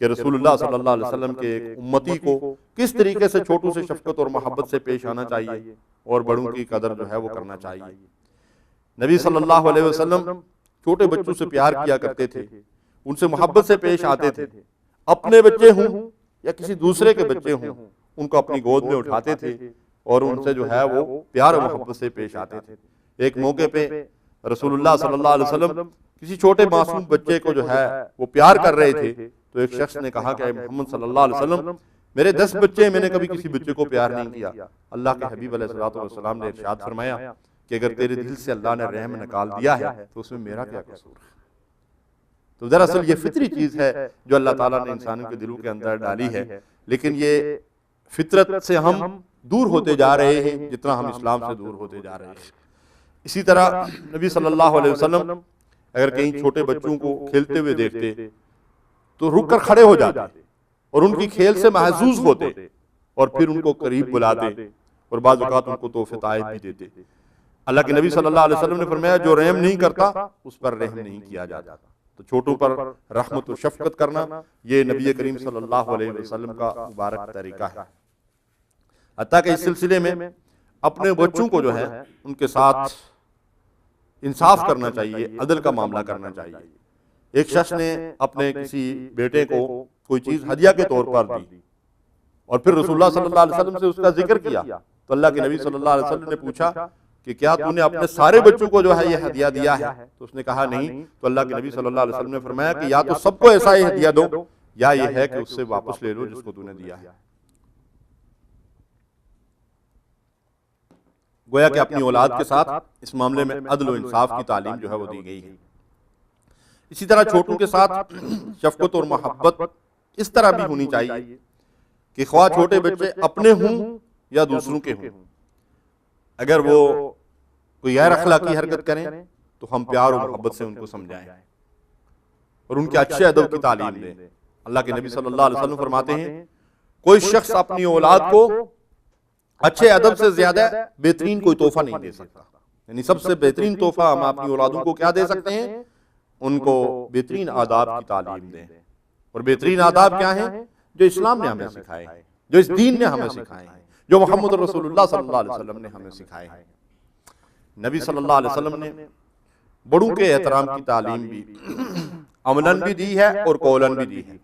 کہ رسول اللہ صلی اللہ علیہ وسلم کے ایک امتی کو کس طریقے سے چھوٹوں سے شفقت اور محبت سے پیش آنا چاہیے اور بڑوں کی قدر جو ہے وہ کرنا چاہیے۔ نبی صلی اللہ علیہ وسلم چھوٹے بچوں سے پیار کیا کرتے تھے، ان سے محبت سے پیش آتے تھے، اپنے بچے ہوں یا کسی دوسرے کے بچے ہوں ان کو اپنی گود میں اٹھاتے تھے اور ان سے جو ہے وہ پیار و محبت سے پیش آتے تھے۔ ایک موقع پہ رسول اللہ صلی اللہ علیہ وسلم کسی چھوٹے معصوم بچے کو جو ہے وہ پیار کر رہے تھے، تو ایک شخص نے کہا کہ اے محمد صلی اللہ علیہ وسلم، میرے 10 بچے ہیں، میں نے کبھی کسی بچے کو پیار نہیں کیا۔ اللہ کے حبیب علیہ الصلوۃ والسلام نے ارشاد فرمایا کہ اگر تیرے دل سے اللہ نے رحم نکال دیا ہے تو اس میں میرا کیا قصور ہے۔ تو دراصل یہ فطری چیز ہے جو اللہ تعالیٰ نے انسانوں کے دلوں کے اندر ڈالی ہے، لیکن یہ فطرت سے ہم دور ہوتے جا رہے ہیں جتنا ہم اسلام سے دور ہوتے جا رہے ہیں۔ اسی طرح نبی صلی اللہ علیہ وسلم اگر کہیں چھوٹے بچوں کو کھیلتے ہوئے دیکھتے تو رک کر کھڑے ہو جاتے اور ان کی کھیل سے محظوظ ہوتے اور پھر ان کو قریب بلاتے اور بعض اوقات ان کو تحفے تحائف بھی دیتے۔ اللہ کے نبی صلی اللہ علیہ وسلم نے فرمایا جو رحم نہیں کرتا اس پر رحم نہیں کیا جاتا۔ تو چھوٹوں پر رحمت و شفقت کرنا یہ نبی کریم صلی اللہ علیہ وسلم کا مبارک طریقہ ہے۔ حتیٰ کہ اس سلسلے میں اپنے بچوں کو جو ہے ان کے ساتھ انصاف کرنا چاہیے، عدل کا معاملہ کرنا چاہیے۔ ایک شخص نے اپنے کسی بیٹے کو کوئی چیز ہدیہ کے طور پر دی اور پھر رسول اللہ صلی اللہ علیہ وسلم سے اس کا ذکر کیا، تو اللہ کے نبی صلی اللہ علیہ وسلم نے پوچھا کہ کیا تو نے اپنے سارے بچوں کو جو ہے یہ ہدیہ دیا ہے؟ تو اس نے کہا نہیں۔ تو اللہ کے نبی صلی اللہ علیہ وسلم نے فرمایا کہ یا تو سب کو ایسا ہی ہدیہ دو یا یہ ہے کہ اس سے واپس لے لو جس کو تو نے دیا ہے۔ گویا کہ اپنی اولاد کے ساتھ اس معاملے میں عدل و انصاف کی تعلیم جو ہے وہ دی گئی ہے۔ اسی طرح چھوٹوں کے ساتھ شفقت اور محبت اس طرح بھی ہونی چاہیے کہ خواہ چھوٹے بچے اپنے ہوں یا دوسروں کے ہوں، اگر وہ کوئی غیر اخلاقی حرکت کریں تو ہم پیار و محبت سے ان کو سمجھائیں اور ان کے اچھے ادب کی تعلیم دیں۔ اللہ کے نبی صلی اللہ علیہ وسلم فرماتے ہیں کوئی شخص اپنی اولاد کو اچھے ادب سے زیادہ بہترین کوئی تحفہ نہیں دے سکتا، یعنی سب سے بہترین تحفہ ہم اپنی اولادوں کو کیا دے سکتے ہیں؟ ان کو بہترین آداب کی تعلیم دیں۔ اور بہترین آداب کیا ہیں؟ جو اسلام نے ہمیں سکھائے ہیں، جو اس دین نے ہمیں سکھائے ہیں، جو محمد رسول اللہ صلی اللہ علیہ وسلم نے ہمیں سکھائے ہیں۔ نبی صلی اللہ علیہ وسلم نے بڑوں کے احترام کی تعلیم بھی عملاً بھی دی ہے اور قولاً بھی دی ہے۔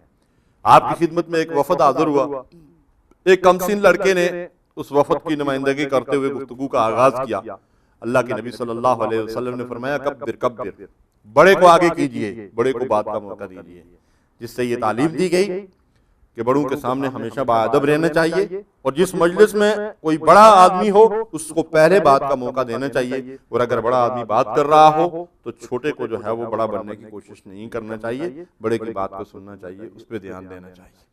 آپ کی خدمت میں ایک وفد حاضر ہوا، ایک کم سن لڑکے نے اس وفد کی نمائندگی کرتے ہوئے گفتگو کا آغاز کیا۔ اللہ کے نبی صلی اللہ علیہ وسلم نے فرمایا کبر کبر، بڑے کو آگے کیجئے، بڑے کو بات کا موقع دیجئے، جس سے یہ تعلیم دی گئی کہ بڑوں کے سامنے ہمیشہ باادب رہنا چاہیے، اور جس مجلس میں کوئی بڑا آدمی ہو اس کو پہلے بات کا موقع دینا چاہیے، اور اگر بڑا آدمی بات کر رہا ہو تو چھوٹے کو جو ہے وہ بڑا بننے کی کوشش نہیں کرنا چاہیے، بڑے کی بات کو سننا چاہیے، اس پہ دھیان دینا چاہیے۔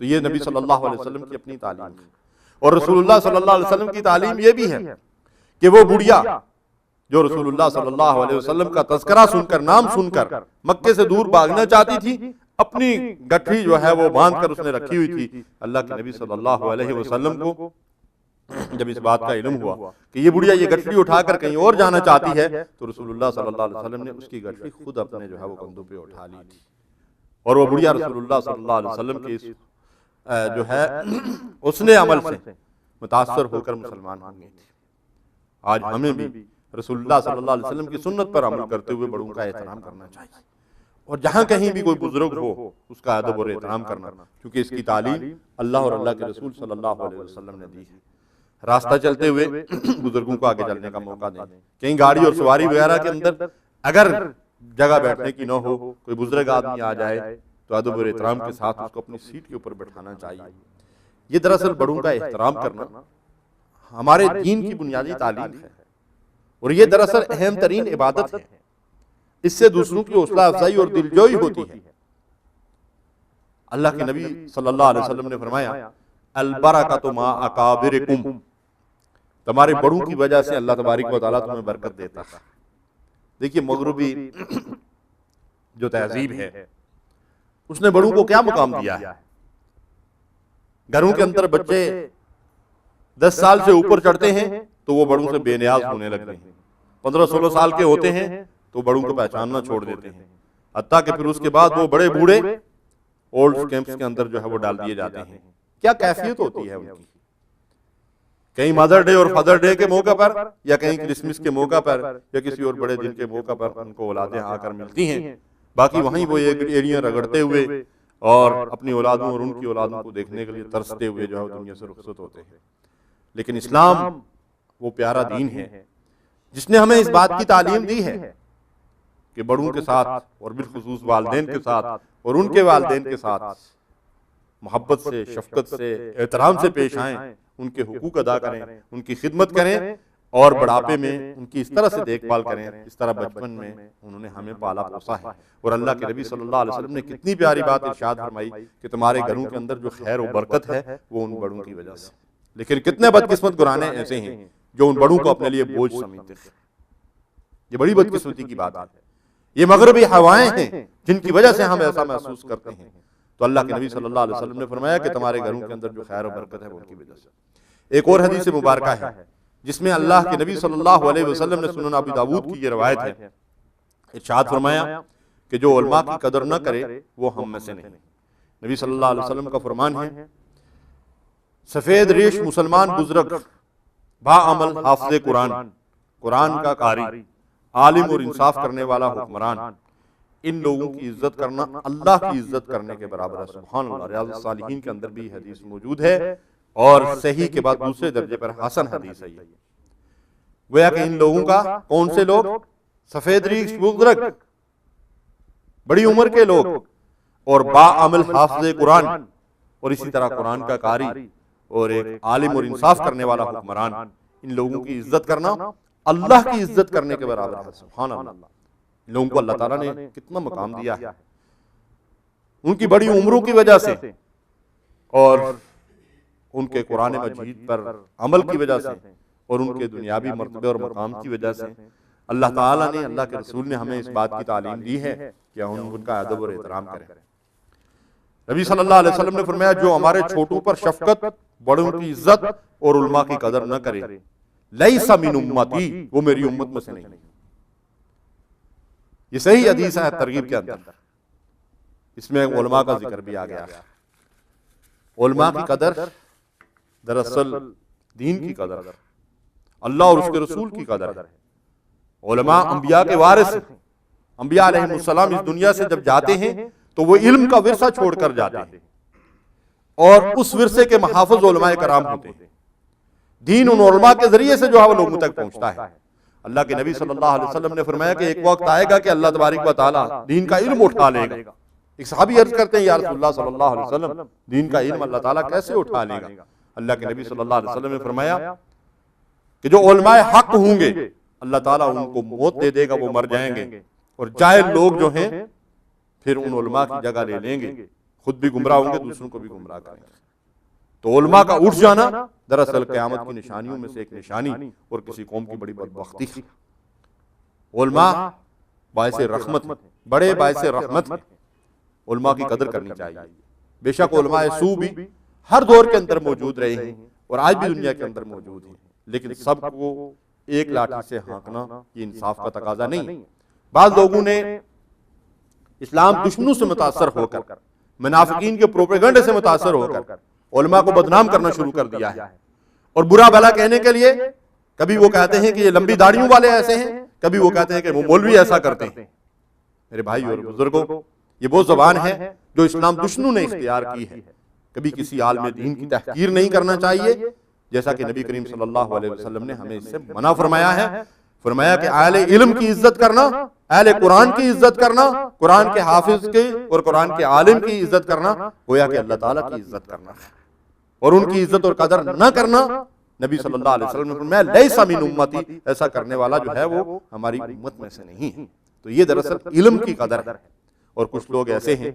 تو یہ نبی صلی اللہ علیہ وسلم کی اپنی تعلیم ہے۔ اور رسول اللہ صلی اللہ علیہ وسلم کی تعلیم یہ بھی ہے کہ وہ بڑھیا جو رسول اللہ صلی اللہ علیہ وسلم کا تذکرہ سن کر، نام سن کر مکے سے دور بھاگنا چاہتی تھی، اپنی گٹھی جو ہے وہ باندھ کر اس نے رکھی ہوئی تھی۔ اللہ کے نبی صلی اللہ علیہ وسلم کو جب اس بات کا علم ہوا کہ یہ بڑھیا یہ گٹھی اٹھا کر کہیں اور جانا چاہتی ہے، تو رسول اللہ صلی اللہ علیہ وسلم نے اس کی گٹھی خود اپنے جو ہے وہ کندھوں پہ اٹھا لی تھی، اور وہ بڑھیا رسول اللہ صلی اللہ علیہ وسلم کے اس جو ہے اس نے عمل سے متاثر ہو کر مسلمان ہو گئی تھی۔ آج ہمیں بھی رسول اللہ صلی اللہ علیہ وسلم کی سنت پر عمل کرتے ہوئے بڑوں کا احترام کرنا چاہیے، اور جہاں کہیں بھی کوئی بزرگ ہو اس کا ادب اور احترام کرنا، کیونکہ اس کی تعلیم اللہ اور اللہ کے رسول صلی اللہ علیہ وسلم نے دی ہے۔ راستہ چلتے ہوئے بزرگوں کو آگے چلنے کا موقع دیں، کہیں گاڑی اور سواری وغیرہ کے اندر اگر جگہ بیٹھنے کی نہ ہو، کوئی بزرگ آدمی آ جائے تو ادب اور احترام کے ساتھ اس کو اپنی سیٹ کے اوپر بٹھانا چاہیے۔ یہ دراصل بڑوں کا احترام کرنا ہمارے دین کی بنیادی تعلیم ہے، اور یہ دراصل اہم ترین عبادت ہے۔ اس سے دوسروں کی حوصلہ افزائی اور دلجوئی ہوتی ہے۔ اللہ کے نبی صلی اللہ علیہ وسلم نے فرمایا البرکۃ مع اکابرکم، تمہارے بڑوں کی وجہ سے اللہ تبارک و تعالیٰ تمہیں برکت دیتا ہے۔ دیکھیے مغربی جو تہذیب ہے اس نے بڑوں کو کیا مقام دیا ہے؟ گھروں کے اندر بچے 10 سال سے اوپر چڑھتے ہیں تو وہ بڑوں سے بے نیاز ہونے لگتے ہیں، 15-16 سال کے ہوتے ہیں تو بڑوں کو پہچاننا چھوڑ دیتے ہیں، حتیٰ کہ پھر اس کے بعد وہ بڑے بوڑھے اولڈ کیمپس کے اندر جو ہے وہ ڈال دیے جاتے ہیں۔ کیا کیفیت ہوتی ہے ان کی؟ کہیں مدر ڈے اور فادر ڈے کے موقع پر، یا کہیں کرسمس کے موقع پر، یا کسی اور بڑے دن کے موقع پر ان کو اولادیں آ کر ملتی ہیں، باقی وہیں وہ ایڑیاں رگڑتے ہوئے اور اپنی اولادوں اور ان کی اولادوں کو دیکھنے کے لیے ترستے ہوئے جو ہے دنیا سے رخصت ہوتے ہیں۔ لیکن اسلام وہ پیارا دین ہے جس نے ہمیں اس بات کی تعلیم دی ہے کہ بڑوں کے ساتھ اور بالخصوص والدین کے ساتھ اور ان کے والدین کے ساتھ محبت سے، شفقت سے، احترام سے پیش آئیں، ان کے حقوق ادا کریں، ان کی خدمت کریں، اور بڑھاپے میں ان کی اس طرح سے دیکھ بھال کریں اس طرح بچپن میں انہوں نے ہمیں پالا پوسا ہے۔ اور اللہ کے نبی صلی اللہ علیہ وسلم نے کتنی پیاری بات ارشاد فرمائی کہ تمہارے گھروں کے اندر جو خیر و برکت ہے وہ ان بڑوں کی وجہ سے۔ لیکن کتنے بدقسمت گھرانے ایسے ہیں جو ان بڑوں کو اپنے لیے بوجھ سمجھتے ہیں۔ یہ بڑی بدقسمتی کی بات ہے، یہ مغربی ہوائیں ہیں جن کی وجہ سے ہم ایسا محسوس کرتے ہیں۔ تو اللہ کے نبی صلی اللہ علیہ وسلم نے فرمایا کہ تمہارے گھروں کے اندر جو خیر و برکت ہے وہ ان کی وجہ سے۔ ایک اور حدیث مبارکہ ہے جس میں اللہ کے نبی صلی اللہ علیہ وسلم نے سنن ابی داؤد کی یہ روایت ہے، ارشاد فرمایا کہ جو علماء کی قدر نہ کرے وہ ہم میں سے نہیں۔ نبی صلی اللہ علیہ وسلم کا فرمان ہے سفید ریش مسلمان بزرگ، با عمل حافظ قرآن، قرآن کا قاری، عالم اور انصاف کرنے والا حکمران، ان لوگوں کی عزت کرنا اللہ کی عزت کرنے کے برابر ہے۔ سبحان اللہ، ریاض الصالحین کے اندر بھی حدیث موجود ہے، اور صحیح کے بعد دوسرے درجے پر حسن حدیث ہے۔ گویا کہ ان لوگوں کا کون سے لوگ؟ سفید ریش بزرگ، بڑی عمر کے لوگ، اور با عمل حافظ قرآن، اور اسی طرح قرآن کا قاری، اور ایک عالم اور انصاف کرنے والا حکمران، ان لوگوں کی عزت کرنا اللہ کی عزت کرنے کے برابر ہے. سبحان اللہ. ان لوگوں کو اللہ تعالیٰ نے کتنا مقام دیا ہے ان کی بڑی عمروں کی وجہ سے اور ان کے قرآن مجید پر عمل کی وجہ سے اور ان کے دنیاوی مرتبے اور مقام کی وجہ سے اللہ تعالیٰ نے، اللہ کے رسول نے ہمیں اس بات کی تعلیم دی ہے کہ ہم ان کا ادب اور احترام کریں. نبی صلی اللہ علیہ وسلم نے فرمایا جو ہمارے چھوٹوں پر شفقت، بڑوں کی عزت اور علماء کی قدر نہ کرے لیس من امتی، وہ میری امت میں سے نہیں. یہ صحیح حدیث ہے ترغیب کے اندر، اس میں علماء کا ذکر بھی آ گیا. علماء کی قدر دراصل دین کی قدر، اللہ اور اس کے رسول کی قدر ہے. علماء انبیاء کے وارث ہیں. انبیاء علیہ السلام اس دنیا سے جب جاتے ہیں تو وہ علم کا ورثہ چھوڑ کر جاتے ہیں اور اس ورثے کے محافظ علماء کرام ہوتے ہیں. دین ان علماء کے ذریعے سے جو ہے وہ لوگوں تک پہنچتا ہے. اللہ کے نبی صلی اللہ علیہ وسلم نے فرمایا کہ ایک وقت آئے گا کہ اللہ تبارک و تعالیٰ دین کا علم اٹھا لے گا. ایک صحابی عرض کرتے ہیں یا رسول اللہ صلی اللہ علیہ وسلم دین کا علم اللہ تعالیٰ کیسے اٹھا لے گا؟ اللہ کے نبی صلی اللہ علیہ وسلم نے فرمایا کہ جو علماء حق ہوں گے اللہ تعالیٰ ان کو موت دے دے گا، وہ مر جائیں گے، اور جاہل لوگ جو ہیں پھر ان علماء کی جگہ لے لیں گے، خود بھی گمراہ ہوں گے، دوسروں کو بھی گمراہ کریں گے. تو علماء کا اٹھ جانا دراصل قیامت کی نشانیوں میں سے ایک نشانی اور کسی قوم کی بڑی بدبختی ہے. علماء باعث رحمت، بڑے باعث رحمت ہیں. علماء کی قدر کرنی چاہیے. بے شک علماء سو بھی ہر دور کے اندر موجود رہے ہیں اور آج بھی دنیا کے اندر موجود ہیں، لیکن سب کو ایک لاٹھی سے ہانکنا یہ انصاف کا تقاضا نہیں. بعض لوگوں نے اسلام دشمنوں سے متاثر ہو کر، منافقین کے پروپیگنڈے سے متاثر ہو کر علماء کو بدنام کرنا شروع کر دیا ہے اور برا بھلا کہنے کے لیے کبھی وہ کہتے ہیں کہ یہ لمبی داڑھیوں والے ایسے ہیں، کبھی وہ کہتے ہیں کہ وہ مولوی ایسا کرتے ہیں. میرے بھائی اور بزرگوں، یہ وہ زبان ہے جو اسلام دشمنوں نے اختیار کی ہے. کبھی کسی عالم دین کی تحقیر نہیں کرنا چاہیے، جیسا کہ نبی کریم صلی اللہ علیہ وسلم نے ہمیں اس سے منع فرمایا ہے. فرمایا کہ اہل علم کی عزت کرنا، اہل قرآن کی عزت کرنا، قرآن کے حافظ کی اور قرآن کے عالم کی عزت کرنا گویا کہ اللہ تعالیٰ کی عزت کرنا ہے، اور ان کی عزت اور قدر نہ کرنا نبی صلی اللہ علیہ وسلم نے فرمایا لیس من امتی، ایسا کرنے والا جو ہے وہ ہماری امت میں سے نہیں ہے. تو یہ دراصل علم کی قدر ہے. اور کچھ لوگ ایسے ہیں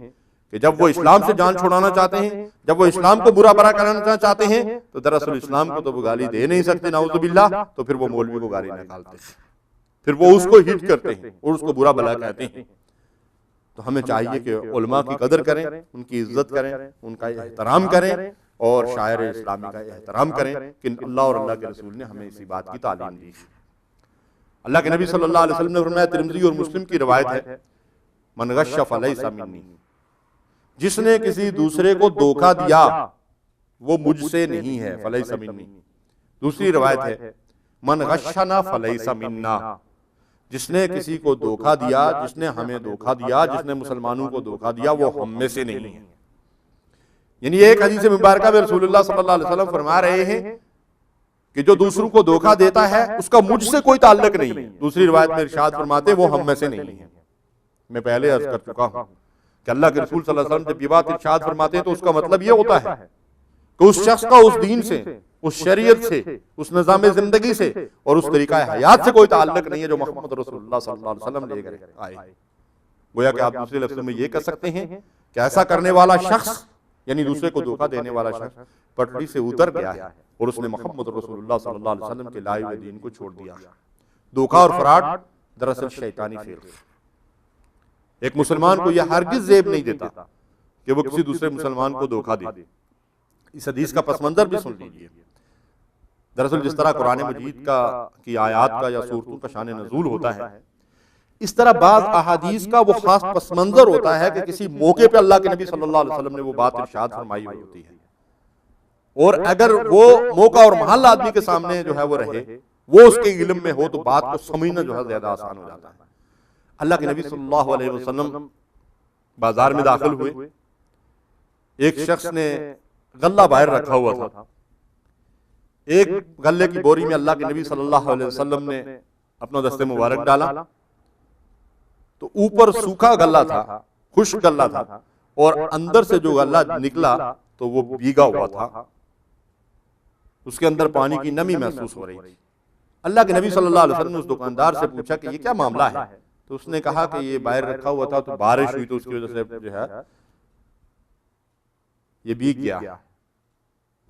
کہ جب وہ اسلام سے جان چھڑانا چاہتے ہیں، جب وہ اسلام کو برا بھلا کرنا چاہتے ہیں تو دراصل اسلام کو تو وہ گالی دے نہیں سکتے نعوذ باللہ، تو پھر وہ مولوی کو گالی نکالتے ہیں، پھر وہ اس کو ہٹ کرتے ہیں اور اس کو برا بھلا کہتے ہیں. تو ہمیں چاہیے کہ علماء کی قدر کریں، ان کی عزت کریں، ان کا احترام کریں اور شاعر اسلامی کا احترام کریں کہ اللہ اور اللہ کے رسول نے ہمیں اسی بات کی تعلیم دی. اللہ کے نبی صلی اللہ علیہ وسلم نے فرمایا، ترمذی اور مسلم کی روایت ہے، من غش فلیس منی، جس نے کسی دوسرے کو دھوکہ دیا وہ مجھ سے نہیں ہے، فلیس منی. دوسری روایت ہے من غشنا فلیس منا، جس نے کسی کو دھوکہ دیا، جس نے ہمیں دھوکہ دیا، جس نے مسلمانوں کو دھوکہ دیا وہ ہم میں سے نہیں ہے. یعنی ایک حدیث مبارکہ میں رسول اللہ صلی اللہ علیہ وسلم فرما رہے ہیں کہ جو دوسروں کو دھوکہ دیتا ہے اس کا مجھ سے کوئی تعلق نہیں ہے. دوسری روایت میں ارشاد فرماتے وہ ہم میں سے نہیں ہے. میں پہلے عرض کر چکا ہوں کہ اللہ کے رسول صلی اللہ علیہ وسلم جب یہ بات ارشاد فرماتے ہیں تو اس کا مطلب یہ ہوتا ہے کہ اس شخص کا اس دین سے، اس شریعت سے، اس نظام زندگی سے اور اس طریقہ حیات سے کوئی تعلق نہیں ہے جو محمد رسول اللہ صلی اللہ علیہ وسلم لے کر آئے. گویا کہ آپ دوسرے لفظوں میں یہ کہہ سکتے ہیں کہ ایسا کرنے والا شخص، یعنی دوسرے کو دھوکہ دینے والا شخص پٹری سے اتر گیا ہے اور اس نے محمد رسول اللہ صلی اللہ علیہ وسلم کے لائے ہوئے دین کو چھوڑ دیا. دھوکہ اور فراڈ دراصل شیطانی فعل ہے. ایک مسلمان کو یہ ہرگز زیب نہیں دیتا کہ وہ کسی دوسرے مسلمان کو دھوکہ دے. اس حدیث کا پس منظر بھی سن لیجئے. دراصل جس طرح قرآن مجید کی آیات کا یا سورتوں کا شان نزول ہوتا ہے، اس طرح بعض احادیث کا وہ خاص پس منظر ہوتا ہے کہ کسی موقع پہ اللہ کے نبی صلی اللہ علیہ وسلم نے وہ بات ارشاد فرمائی ہوتی ہے، اور اگر وہ موقع اور محل آدمی کے سامنے جو ہے وہ رہے، وہ اس کے علم میں ہو تو بات کو سمجھنا جو ہے زیادہ آسان ہو جاتا ہے. اللہ کے نبی صلی اللہ علیہ وسلم بازار میں داخل ہوئے، ایک شخص نے غلہ باہر رکھا ہوا تھا. ایک غلے کی بوری میں اللہ کے نبی صلی اللہ علیہ وسلم نے اپنا دست مبارک ڈالا تو اوپر سوکھا غلہ تھا، خشک غلہ تھا، اور اندر سے جو غلہ نکلا تو وہ بھیگا ہوا تھا. اس کے اندر پانی کی نمی محسوس ہو رہی تھی۔ اللہ کے نبی صلی اللہ علیہ وسلم نے اس دکاندار سے پوچھا کہ یہ کیا معاملہ ہے؟ تو اس نے کہا کہ یہ باہر رکھا ہوا تھا تو بارش ہوئی تو اس کی وجہ سے جو ہے یہ بھیگ گیا۔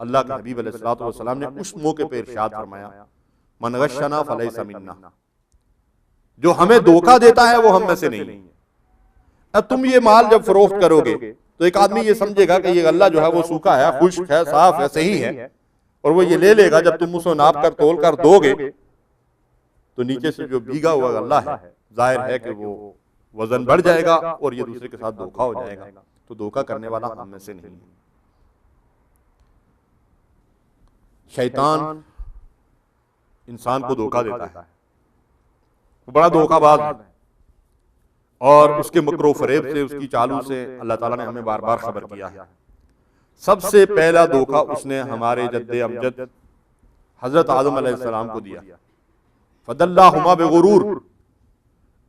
اللہ کے حبیب علیہ الصلوۃ والسلام نے اس موقع پہ ارشاد فرمایا من غشنا فلیس منا، جو ہمیں دھوکہ دیتا ہے وہ ہم میں سے نہیں ہے۔ اب تم یہ مال جب فروخت کرو گے تو ایک آدمی یہ سمجھے گا کہ یہ غلہ جو ہے وہ سوکھا ہے، خشک ہے، صاف ہے، صحیح ہے، اور وہ یہ لے لے گا۔ جب تم اسے ناپ کر تول کر دو گے تو نیچے سے جو بھیگا ہوا غلہ ہے ظاہر ہے کہ وہ وزن بڑھ جائے گا اور یہ دوسرے کے ساتھ دھوکہ ہو جائے گا۔ تو دھوکہ کرنے والا ہم میں سے نہیں ہے۔ شیطان انسان کو دھوکہ دیتا ہے، وہ بڑا دھوکہ باز ہے، اور اس کے مکر و فریب سے، اس کی چالوں سے اللہ تعالیٰ نے ہمیں بار بار خبر کیا ہے۔ سب سے پہلا دھوکہ اس نے ہمارے جد امجد حضرت آدم علیہ السلام کو دیا، فدلاہما بغرور،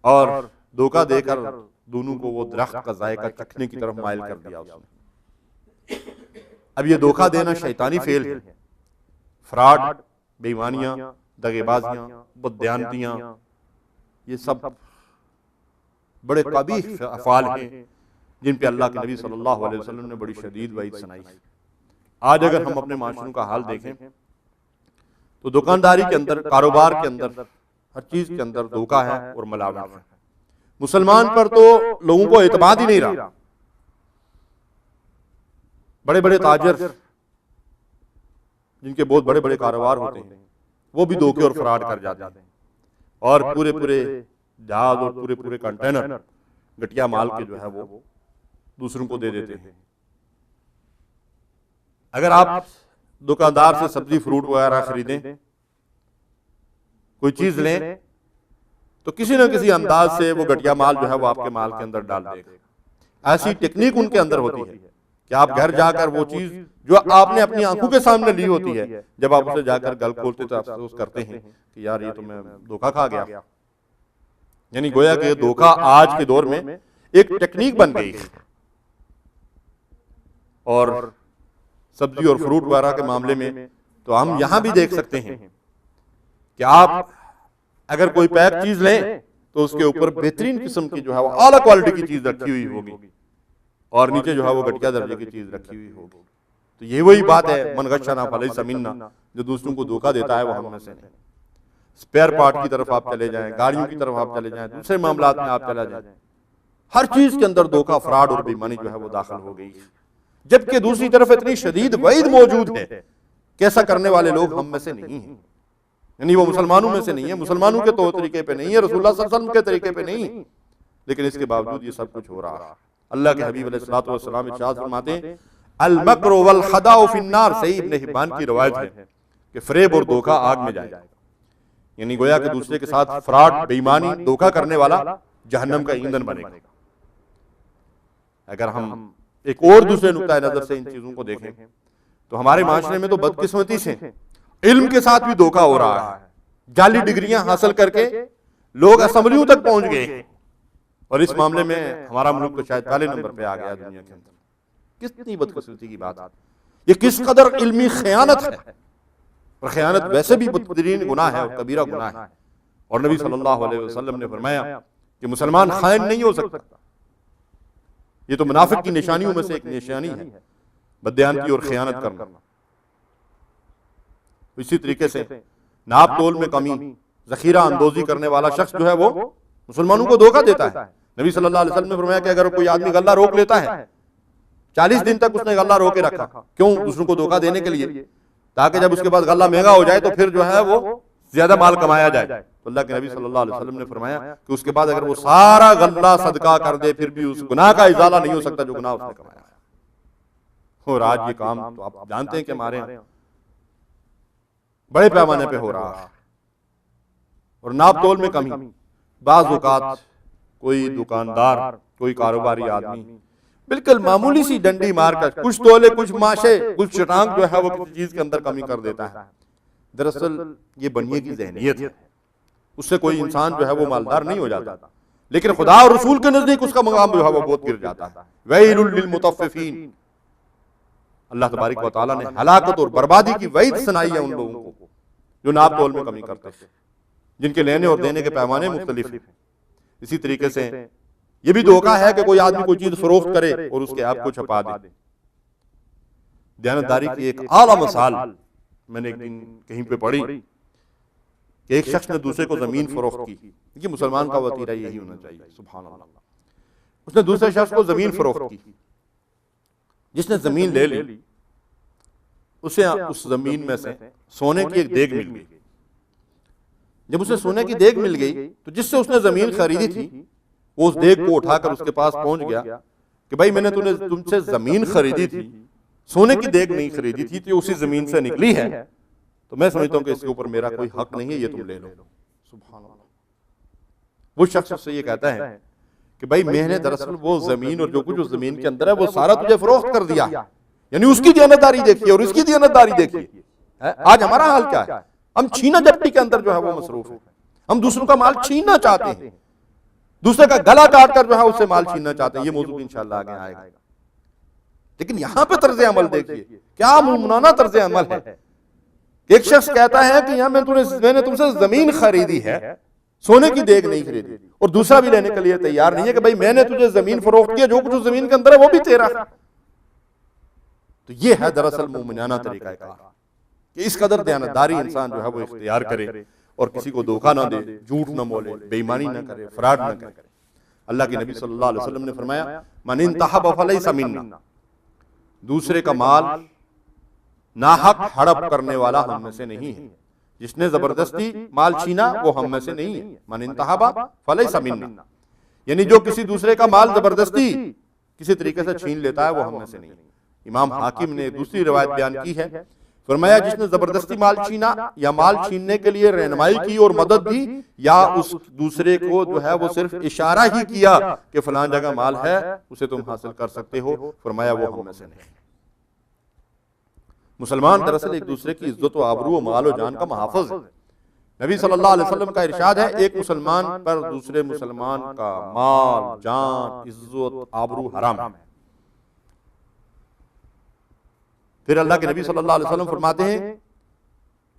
اور دھوکہ دے کر دونوں کو وہ درخت کا ذائقہ چکھنے کی طرف مائل کر دیا اس نے۔ اب یہ دھوکہ دینا شیطانی فعل ہے، فراڈ، بے ایمانیاں، دغے بازیاں، بددیانتیاں، یہ سب بڑے قبیح افعال ہیں جن پہ اللہ کے نبی صلی اللہ علیہ وسلم نے بڑی شدید وعید سنائی ہے۔ آج اگر ہم اپنے معاشروں کا حال دیکھیں تو دکانداری کے اندر، کاروبار کے اندر، ہر چیز کے اندر دھوکہ ہے اور ملاوٹ ہے۔ مسلمان پر تو لوگوں کو اعتماد ہی نہیں رہا۔ بڑے بڑے تاجر جن کے بہت بڑے بڑے کاروبار ہوتے ہیں وہ بھی دھوکے اور فراڈ کر جاتے ہیں، اور پورے پورے جہاز اور پورے پورے کنٹینر گٹیا مال کے جو ہے وہ دوسروں کو دے دیتے ہیں۔ اگر آپ دکاندار سے سبزی فروٹ وغیرہ خریدیں، کوئی چیز لیں، تو کسی نہ کسی انداز سے وہ گٹیا مال جو ہے وہ آپ کے مال کے اندر ڈال دے گا۔ ایسی ٹیکنیک ان کے اندر ہوتی ہے کہ آپ گھر جا کر وہ چیز جو آپ نے اپنی آنکھوں کے سامنے لی ہوتی ہے، جب آپ اسے جا کر گل کھولتے تو افسوس کرتے ہیں کہ یار یہ تو میں دھوکہ کھا گیا۔ یعنی گویا کہ دھوکہ آج کے دور میں ایک ٹیکنیک بن گئی ہے۔ اور سبزی اور فروٹ وغیرہ کے معاملے میں تو ہم یہاں بھی دیکھ سکتے ہیں کہ آپ اگر کوئی پیک چیز لیں تو اس کے اوپر بہترین قسم کی جو ہے وہ اعلیٰ کوالٹی کی چیز رکھی ہوئی ہوگی، اور نیچے جو ہے وہ گھٹیا درجے کی چیز رکھی ہوئی ہوگی۔ تو یہ وہی بات ہے من غشنا فلیس منا، جو دوسروں کو دھوکہ دیتا ہے وہ ہم میں سے نہیں۔ اسپیئر پارٹ کی طرف آپ چلے جائیں، گاڑیوں کی طرف آپ چلے جائیں، دوسرے معاملات میں آپ چلے جائیں، ہر چیز کے اندر دھوکہ، فراڈ اور بے ایمانی جو ہے وہ داخل ہو گئی، جبکہ دوسری طرف اتنی شدید وعید موجود ہے کہ ایسا کرنے والے لوگ ہم میں سے نہیں ہیں۔ یعنی وہ مسلمانوں میں سے نہیں ہے، مسلمانوں کے طور طریقے پہ نہیں ہے، رسول اللہ صلی اللہ علیہ وسلم کے طریقے پہ نہیں، لیکن اس کے باوجود یہ سب کچھ ہو رہا ہے۔ اللہ کے حبیب علیہ الصلوۃ والسلام ارشاد فرماتے ہیں المکر والخداع فی النار، صحیح ابن حبان کی روایت ہے کہ فریب اور دھوکہ آگ میں جائے گا۔ یعنی گویا کہ دوسرے کے ساتھ فراڈ، بے ایمانی، دھوکہ کرنے والا جہنم کا ایندھن بنے گا۔ اگر ہم ایک اور دوسرے نقطۂ نظر سے ان چیزوں کو دیکھیں تو ہمارے معاشرے میں تو بدقسمتی سے علم کے ساتھ بھی دھوکہ ہو رہا ہے۔ جعلی ڈگریاں حاصل کر کے لوگ اسمبلیوں تک پہنچ گئے، اور اس معاملے میں ہمارا ملک تو شاید پہلے نمبر پہ آ گیا دنیا کے اندر۔ کتنی بدقسمتی کی بات، یہ کس قدر علمی خیانت ہے، اور خیانت ویسے بھی بدترین گناہ ہے اور کبیرہ گناہ ہے، اور نبی صلی اللہ علیہ وسلم نے فرمایا کہ مسلمان خائن نہیں ہو سکتا۔ یہ تو منافق کی نشانیوں میں سے ایک نشانی ہے، بددیانتی اور خیانت کرنا۔ اسی طریقے سے ناپ تول میں کمی، ذخیرہ اندوزی کرنے والا شخص جو ہے وہ مسلمانوں کو دھوکہ دیتا ہے۔ نبی صلی اللہ علیہ وسلم نے فرمایا کہ اگر کوئی آدمی غلہ روک لیتا ہے، 40 دن تک اس نے غلہ روکے رکھا، کیوں؟ دوسروں کو دھوکہ دینے کے لیے، تاکہ جب اس کے بعد غلہ مہنگا ہو جائے تو پھر جو ہے وہ زیادہ مال کمایا جائے۔ تو اللہ کے نبی صلی اللہ علیہ وسلم نے فرمایا کہ اس کے بعد اگر وہ سارا غلہ صدقہ کر دے پھر بھی اس گناہ کا ازالہ نہیں ہو سکتا جو گناہ اس نے کمایا ہے۔ اور آج یہ کام تو آپ جانتے ہیں کہ ہمارے یہاں بڑے پیمانے پہ ہو رہا ہے، اور ناپ تول میں کمی۔ بعض اوقات کوئی دکاندار، کوئی کاروباری آدمی بالکل معمولی سی ڈنڈی مار کر کچھ تولے، کچھ ماشے، کچھ چٹانگ جو ہے وہ کسی چیز کے اندر کمی کر دیتا ہے۔ دراصل یہ بنیے کی ذہنیت ہے، اس سے کوئی انسان جو ہے وہ مالدار نہیں ہو جاتا، لیکن خدا اور رسول کے نزدیک اس کا مقام جو ہے وہ بہت گر جاتا ہے۔ ویل للمطففین، اللہ تبارک و تعالیٰ نے ہلاکت اور بربادی کی وعید سنائی ہے ان لوگوں کو جو ناپ تول میں کمی کرتے ہیں، جن کے لینے اور دینے کے پیمانے مختلف ہیں۔ اسی طریقے سے یہ بھی دھوکہ ہے کہ کوئی آدمی کوئی چیز فروخت کرے اور اس کے آپ کو چھپا دے۔ دیانتداری کی ایک اعلیٰ مثال میں نے ایک دن کہیں پہ پڑھی کہ ایک شخص نے دوسرے کو زمین فروخت کی۔ دیکھیے مسلمان کا وتیرہ یہی ہونا چاہیے، سبحان اللہ۔ اس نے دوسرے شخص کو زمین فروخت کی، جس نے زمین لے لی اسے اس زمین میں سے سونے کی ایک دیگ مل گئی۔ جب اسے سونے کی دیگ مل گئی تو جس سے اس نے زمین خریدی تھی وہ اس دیگ کو اٹھا کر اس کے پاس پہنچ گیا کہ بھائی میں نے تم سے زمین خریدی تھی، سونے کی دیگ نہیں خریدی تھی، تو اسی زمین سے نکلی ہے، تو میں سمجھتا ہوں کہ اس کے اوپر میرا کوئی حق نہیں ہے، یہ تم لے لو۔ سبحان اللہ۔ وہ شخص سے یہ کہتا ہے کہ بھائی میں نے دراصل وہ زمین اور جو کچھ اس زمین کے اندر ہے وہ سارا تجھے فروخت کر دیا، یعنی اس کی دیانتداری دیکھیے اور اس کی دیانتداری دیکھیے۔ آج ہمارا حال کیا ہے؟ ہم چھینا جھپٹی کے اندر جو ہے وہ مصروف ہیں، ہم دوسروں کا مال چھیننا چاہتے ہیں، دوسرے کا گلا کاٹ کر جو ہے اس سے مال چھیننا چاہتے ہیں۔ یہ موضوع انشاءاللہ آگے آئے گا، لیکن یہاں پہ طرز عمل دیکھیے کیا مومنانہ طرز عمل ہے۔ ایک شخص کہتا ہے کہ یہاں میں نے تم سے زمین خریدی ہے، سونے کی دیگ نہیں خریدی، اور دوسرا بھی لینے کے لیے تیار نہیں ہے کہ بھائی میں نے تجھے زمین فروخت کی ہے، جو کچھ اس زمین کے اندر ہے وہ بھی تیرا ہے۔ تو یہ ہے دراصل مومنانہ طریقہ کار کہ اس قدر دیانتداری انسان جو ہے وہ اختیار کرے اور کسی کو دھوکہ نہ دے، جھوٹ نہ بولے، بے ایمانی نہ کرے، فراڈ نہ کرے۔ اللہ کے نبی صلی اللہ علیہ وسلم نے فرمایا من انتہب فلیس منا، دوسرے کا مال ناحق ہڑپ کرنے والا ہم میں سے نہیں ہے، جس نے زبردستی مال چھینا وہ ہم میں سے نہیں ہے۔ من انتہب فلیس منا، یعنی جو کسی دوسرے کا مال زبردستی کسی طریقے سے چھین لیتا ہے وہ ہم میں سے نہیں ہے۔ امام حاکم نے دوسری روایت بیان کی ہے، فرمایا جس نے زبردستی مال چھینا یا مال چھیننے کے لیے رہنمائی کی اور مدد دی، یا اس دوسرے کو جو ہے وہ صرف اشارہ ہی کیا کہ فلاں جگہ مال ہے اسے تم حاصل کر سکتے ہو، فرمایا وہ ہم میں سے نہیں۔ مسلمان دراصل ایک دوسرے کی عزت و آبرو و مال و جان کا محافظ ہے۔ نبی صلی اللہ علیہ وسلم کا ارشاد ہے ایک مسلمان پر دوسرے مسلمان کا مال، جان، عزت، آبرو حرام ہے۔ پھر اللہ کے نبی صلی اللہ علیہ وسلم فرماتے ہیں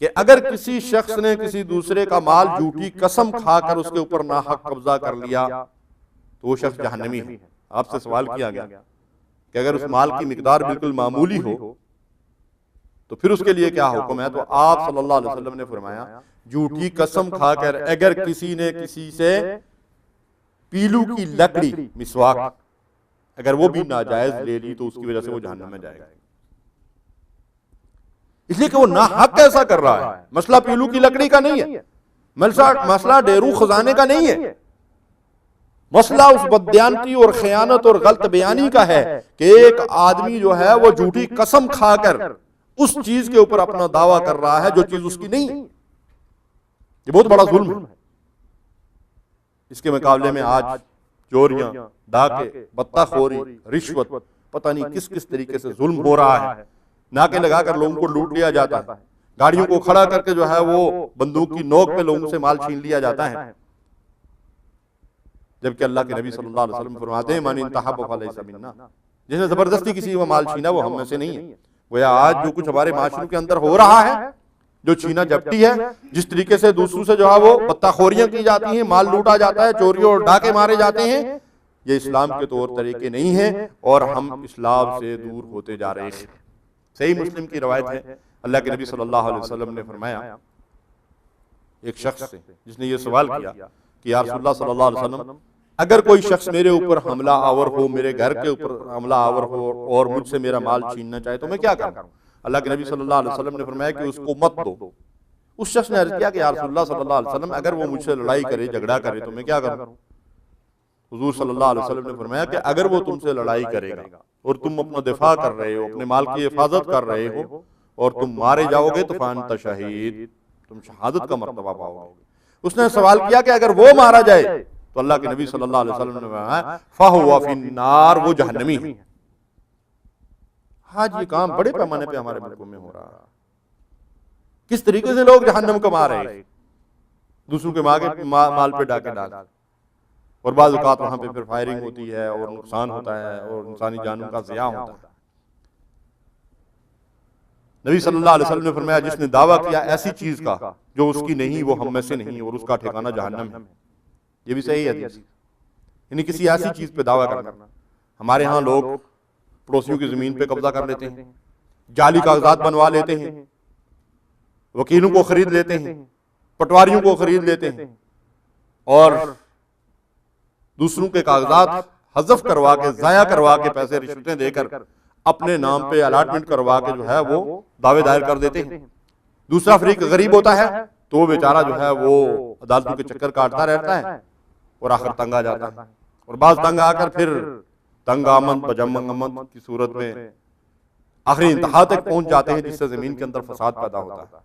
کہ اگر کسی شخص نے کسی دوسرے کا مال جھوٹی قسم کھا کر اس کے اوپر ناحق قبضہ کر لیا تو وہ شخص جہنمی ہے۔ آپ سے سوال کیا گیا کہ اگر اس مال کی مقدار بالکل معمولی ہو تو پھر اس کے لیے کیا حکم ہے؟ تو آپ صلی اللہ علیہ وسلم نے فرمایا جھوٹی قسم کھا کر اگر کسی نے کسی سے پیلو کی لکڑی، مسواک، اگر وہ بھی ناجائز لے لی تو اس کی وجہ سے وہ جہنم میں جائے گا، اس لیے کہ وہ ناحق ایسا کر رہا ہے۔ مسئلہ پیلو کی لکڑی کا نہیں ہے، مسئلہ ڈیرو خزانے کا نہیں ہے، مسئلہ اس بددیانتی اور خیانت اور غلط بیانی کا ہے کہ ایک آدمی جو ہے وہ جھوٹی قسم کھا کر اس چیز کے اوپر اپنا دعویٰ کر رہا ہے جو چیز اس کی نہیں ہے۔ یہ بہت بڑا ظلم ہے۔ اس کے مقابلے میں آج چوریاں، ڈاکے، بطہ خوری، رشوت، پتہ نہیں کس کس طریقے سے ظلم ہو رہا ہے۔ ناکے لگا کر لوگوں کو لوٹ لیا جاتا ہے، گاڑیوں کو کھڑا کر کے جو ہے وہ بندوق کی نوک پہ لوگوں سے مال چھین لیا جاتا ہے، جبکہ اللہ کے نبی صلی اللہ علیہ وسلم فرماتے ہیں من انتہب فلیس منا، جس نے زبردستی کسی کو مال چھینا وہ ہم میں سے نہیں ہے۔ گویا آج جو کچھ ہمارے معاشرے کے اندر ہو رہا ہے، جو چھینا جھپٹی ہے، جس طریقے سے دوسروں سے جو ہے وہ بطہ خوریاں کی جاتی ہیں، مال لوٹا جاتا ہے، چوریوں اور ڈاکے مارے جاتے ہیں، یہ اسلام کے طور طریقے نہیں ہیں اور ہم اسلام سے دور ہوتے جا رہے ہیں۔ صحیح مسلم کی روایت ہے، اللہ کے نبی صلی اللہ علیہ وسلم نے فرمایا ایک شخص سے جس نے یہ سوال کیا کہ یا رسول اللہ صلی اللہ علیہ وسلم اگر کوئی شخص میرے اوپر حملہ آور ہو، میرے گھر کے اوپر حملہ آور ہو اور مجھ سے میرا مال چھیننا چاہے تو میں کیا کروں؟ اللہ کے نبی صلی اللہ علیہ وسلم نے فرمایا کہ اس کو مت دو۔ اس شخص نے عرض کیا کہ یا رسول اللہ صلی اللہ علیہ وسلم اگر وہ مجھ سے لڑائی کرے، جھگڑا کرے تو میں کیا کروں؟ حضور صلی اللہ علیہ وسلم نے فرمایا کہ اگر وہ تم سے لڑائی کرے گا اور تم اپنا دفاع کر رہے ہو، اپنے مال کی حفاظت کر رہے ہو اور تم مارے جاؤ گے تو فانت شہید، تم شہادت کا مرتبہ پاؤ گے۔ اس نے سوال کیا کہ اگر وہ مارا جائے تو اللہ کے نبی صلی اللہ علیہ وسلم نے فرمایا فَهُوَ فِي النَّارِ، وہ جہنمی ہے۔ آج یہ کام بڑے پیمانے پہ ہمارے ملکوں میں ہو رہا ہے۔ کس طریقے سے لوگ جہنم کما رہے ہیں، دوسروں کے مال پہ ڈاکے ڈال، اور بعض اوقات وہاں پہ پھر فائرنگ ہوتی ہے اور نقصان ہوتا ہے اور انسانی جانوں کا ضیاع ہوتا ہے۔ نبی صلی اللہ علیہ وسلم نے فرمایا جس نے دعویٰ کیا ایسی چیز کا جو اس کی نہیں وہ ہم میں سے نہیں اور اس کا ٹھکانہ جہنم ہے. یہ بھی صحیح حدیث، یعنی کسی ایسی چیز پہ دعویٰ کرنا. ہمارے ہاں لوگ پڑوسیوں کی زمین پہ قبضہ کر لیتے ہیں، جعلی کاغذات بنوا لیتے ہیں، وکیلوں کو خرید لیتے ہیں، پٹواریوں کو خرید لیتے ہیں اور دوسروں کے کاغذات حذف کروا کے ضائع کروا کے پیسے رشوتیں دے کر اپنے نام پہ الاٹمنٹ کروا کے جو ہے وہ دعوے دائر کر دیتے ہیں. دوسرا فریق غریب ہوتا ہے تو وہ بیچارہ جو ہے وہ عدالتوں کے چکر کاٹتا رہتا ہے اور آخر تنگ آ جاتا ہے، اور بعض تنگ آ کر پھر تنگ آمد بجمنگ آمد کی صورت میں آخری انتہا تک پہنچ جاتے ہیں جس سے زمین کے اندر فساد پیدا ہوتا ہے.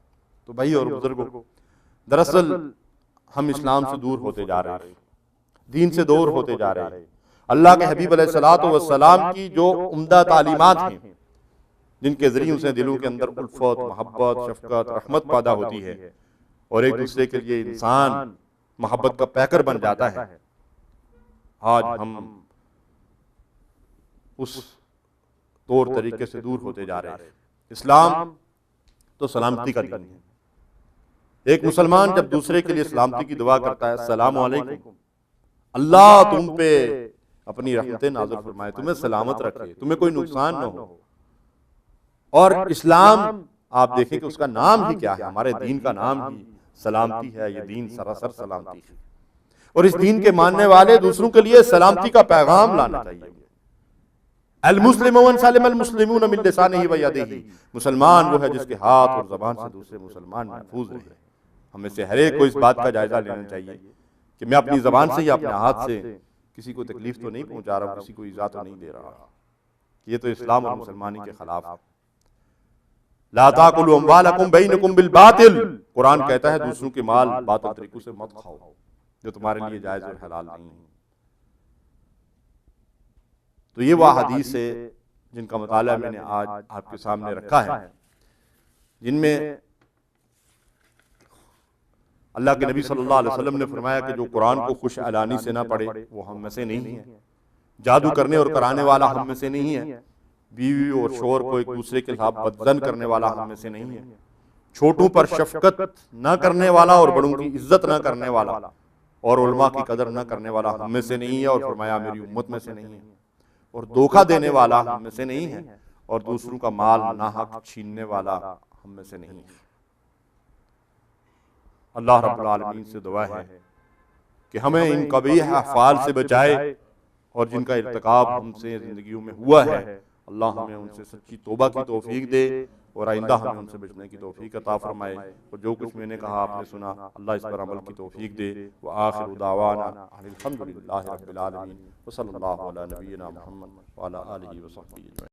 تو بھائی اور بزرگوں، دراصل ہم اسلام سے دور ہوتے جا رہے ہیں، دین سے دور ہوتے جا رہے ہیں. اللہ کے حبیب علیہ الصلوۃ والسلام کی جو عمدہ تعلیمات ہیں جن کے ذریعے سے دلوں کے اندر الفت، محبت، شفقت، رحمت پیدا ہوتی ہے اور ایک دوسرے کے لیے انسان محبت کا پیکر بن جاتا ہے، آج ہم اس طور طریقے سے دور ہوتے جا رہے ہیں. اسلام تو سلامتی کا دین ہے. ایک مسلمان جب دوسرے کے لیے سلامتی کی دعا کرتا ہے، السلام علیکم، اللہ تم پہ اپنی رحمتیں نازل فرمائے، تمہیں سلامت رکھے، تمہیں کوئی نقصان نہ ہو. اور اسلام آپ دیکھیں کہ اس کا نام ہی کیا ہے، ہمارے دین کا نام ہی سلامتی ہے. یہ دین سراسر سلامتی ہے اور اس دین کے ماننے والے دوسروں کے لیے سلامتی کا پیغام لانا چاہیے. المسلم من سلم المسلمون من لسانہ و یدہ، مسلمان وہ ہے جس کے ہاتھ اور زبان سے دوسرے مسلمان محفوظ رہے. ہمیں سے ہر ایک کو اس بات کا جائزہ لینا چاہیے کہ میں اپنی زبان سے یا اپنے ہاتھ سے کسی کو تکلیف تو نہیں پہنچا رہا ہوں، کسی کو ایذا تو نہیں دے رہا. یہ تو اسلام اور مسلمانی کے خلاف ہے. لا تاکلوا اموالکم بینکم بالباطل، قرآن کہتا ہے دوسروں کے مال باطل طریقوں سے مت کھاؤ جو تمہارے لیے جائز اور حلال نہیں ہے. تو یہ وہ حدیث ہے جن کا مطالعہ میں نے آج آپ کے سامنے رکھا ہے، جن میں اللہ کے نبی صلی اللہ علیہ وسلم نے فرمایا کہ جو قرآن کو خوش اعلانی سے نہ پڑھے وہ ہم میں سے نہیں ہے، جادو کرنے اور کرانے والا ہم میں سے نہیں ہے، بیوی اور شوہر کو ایک دوسرے کے ساتھ بدزن کرنے والا ہم میں سے نہیں ہے، چھوٹوں پر شفقت نہ کرنے والا اور بڑوں کی عزت نہ کرنے والا اور علماء کی قدر نہ کرنے والا ہم میں سے نہیں ہے، اور فرمایا میری امت میں سے نہیں ہے، اور دھوکہ دینے والا ہم میں سے نہیں ہے، اور دوسروں کا مال ناحق چھیننے والا ہم میں سے نہیں ہے. اللہ رب العالمین سے دعا ہے کہ ہمیں ان قبیح افعال سے بچائے اور جن کا ارتکاب ہم سے زندگیوں میں ہوا ہے اللہ ہمیں ان سے سچی توبہ کی توفیق دے اور آئندہ ہمیں ان سے بچنے کی توفیق عطا فرمائے. اور جو کچھ میں نے کہا آپ نے سنا اللہ اس پر عمل کی توفیق دے. وآخر دعوانا الحمدللہ رب العالمین وصلی اللہ علی نبینا محمد وعلی آلہ وصحبہ.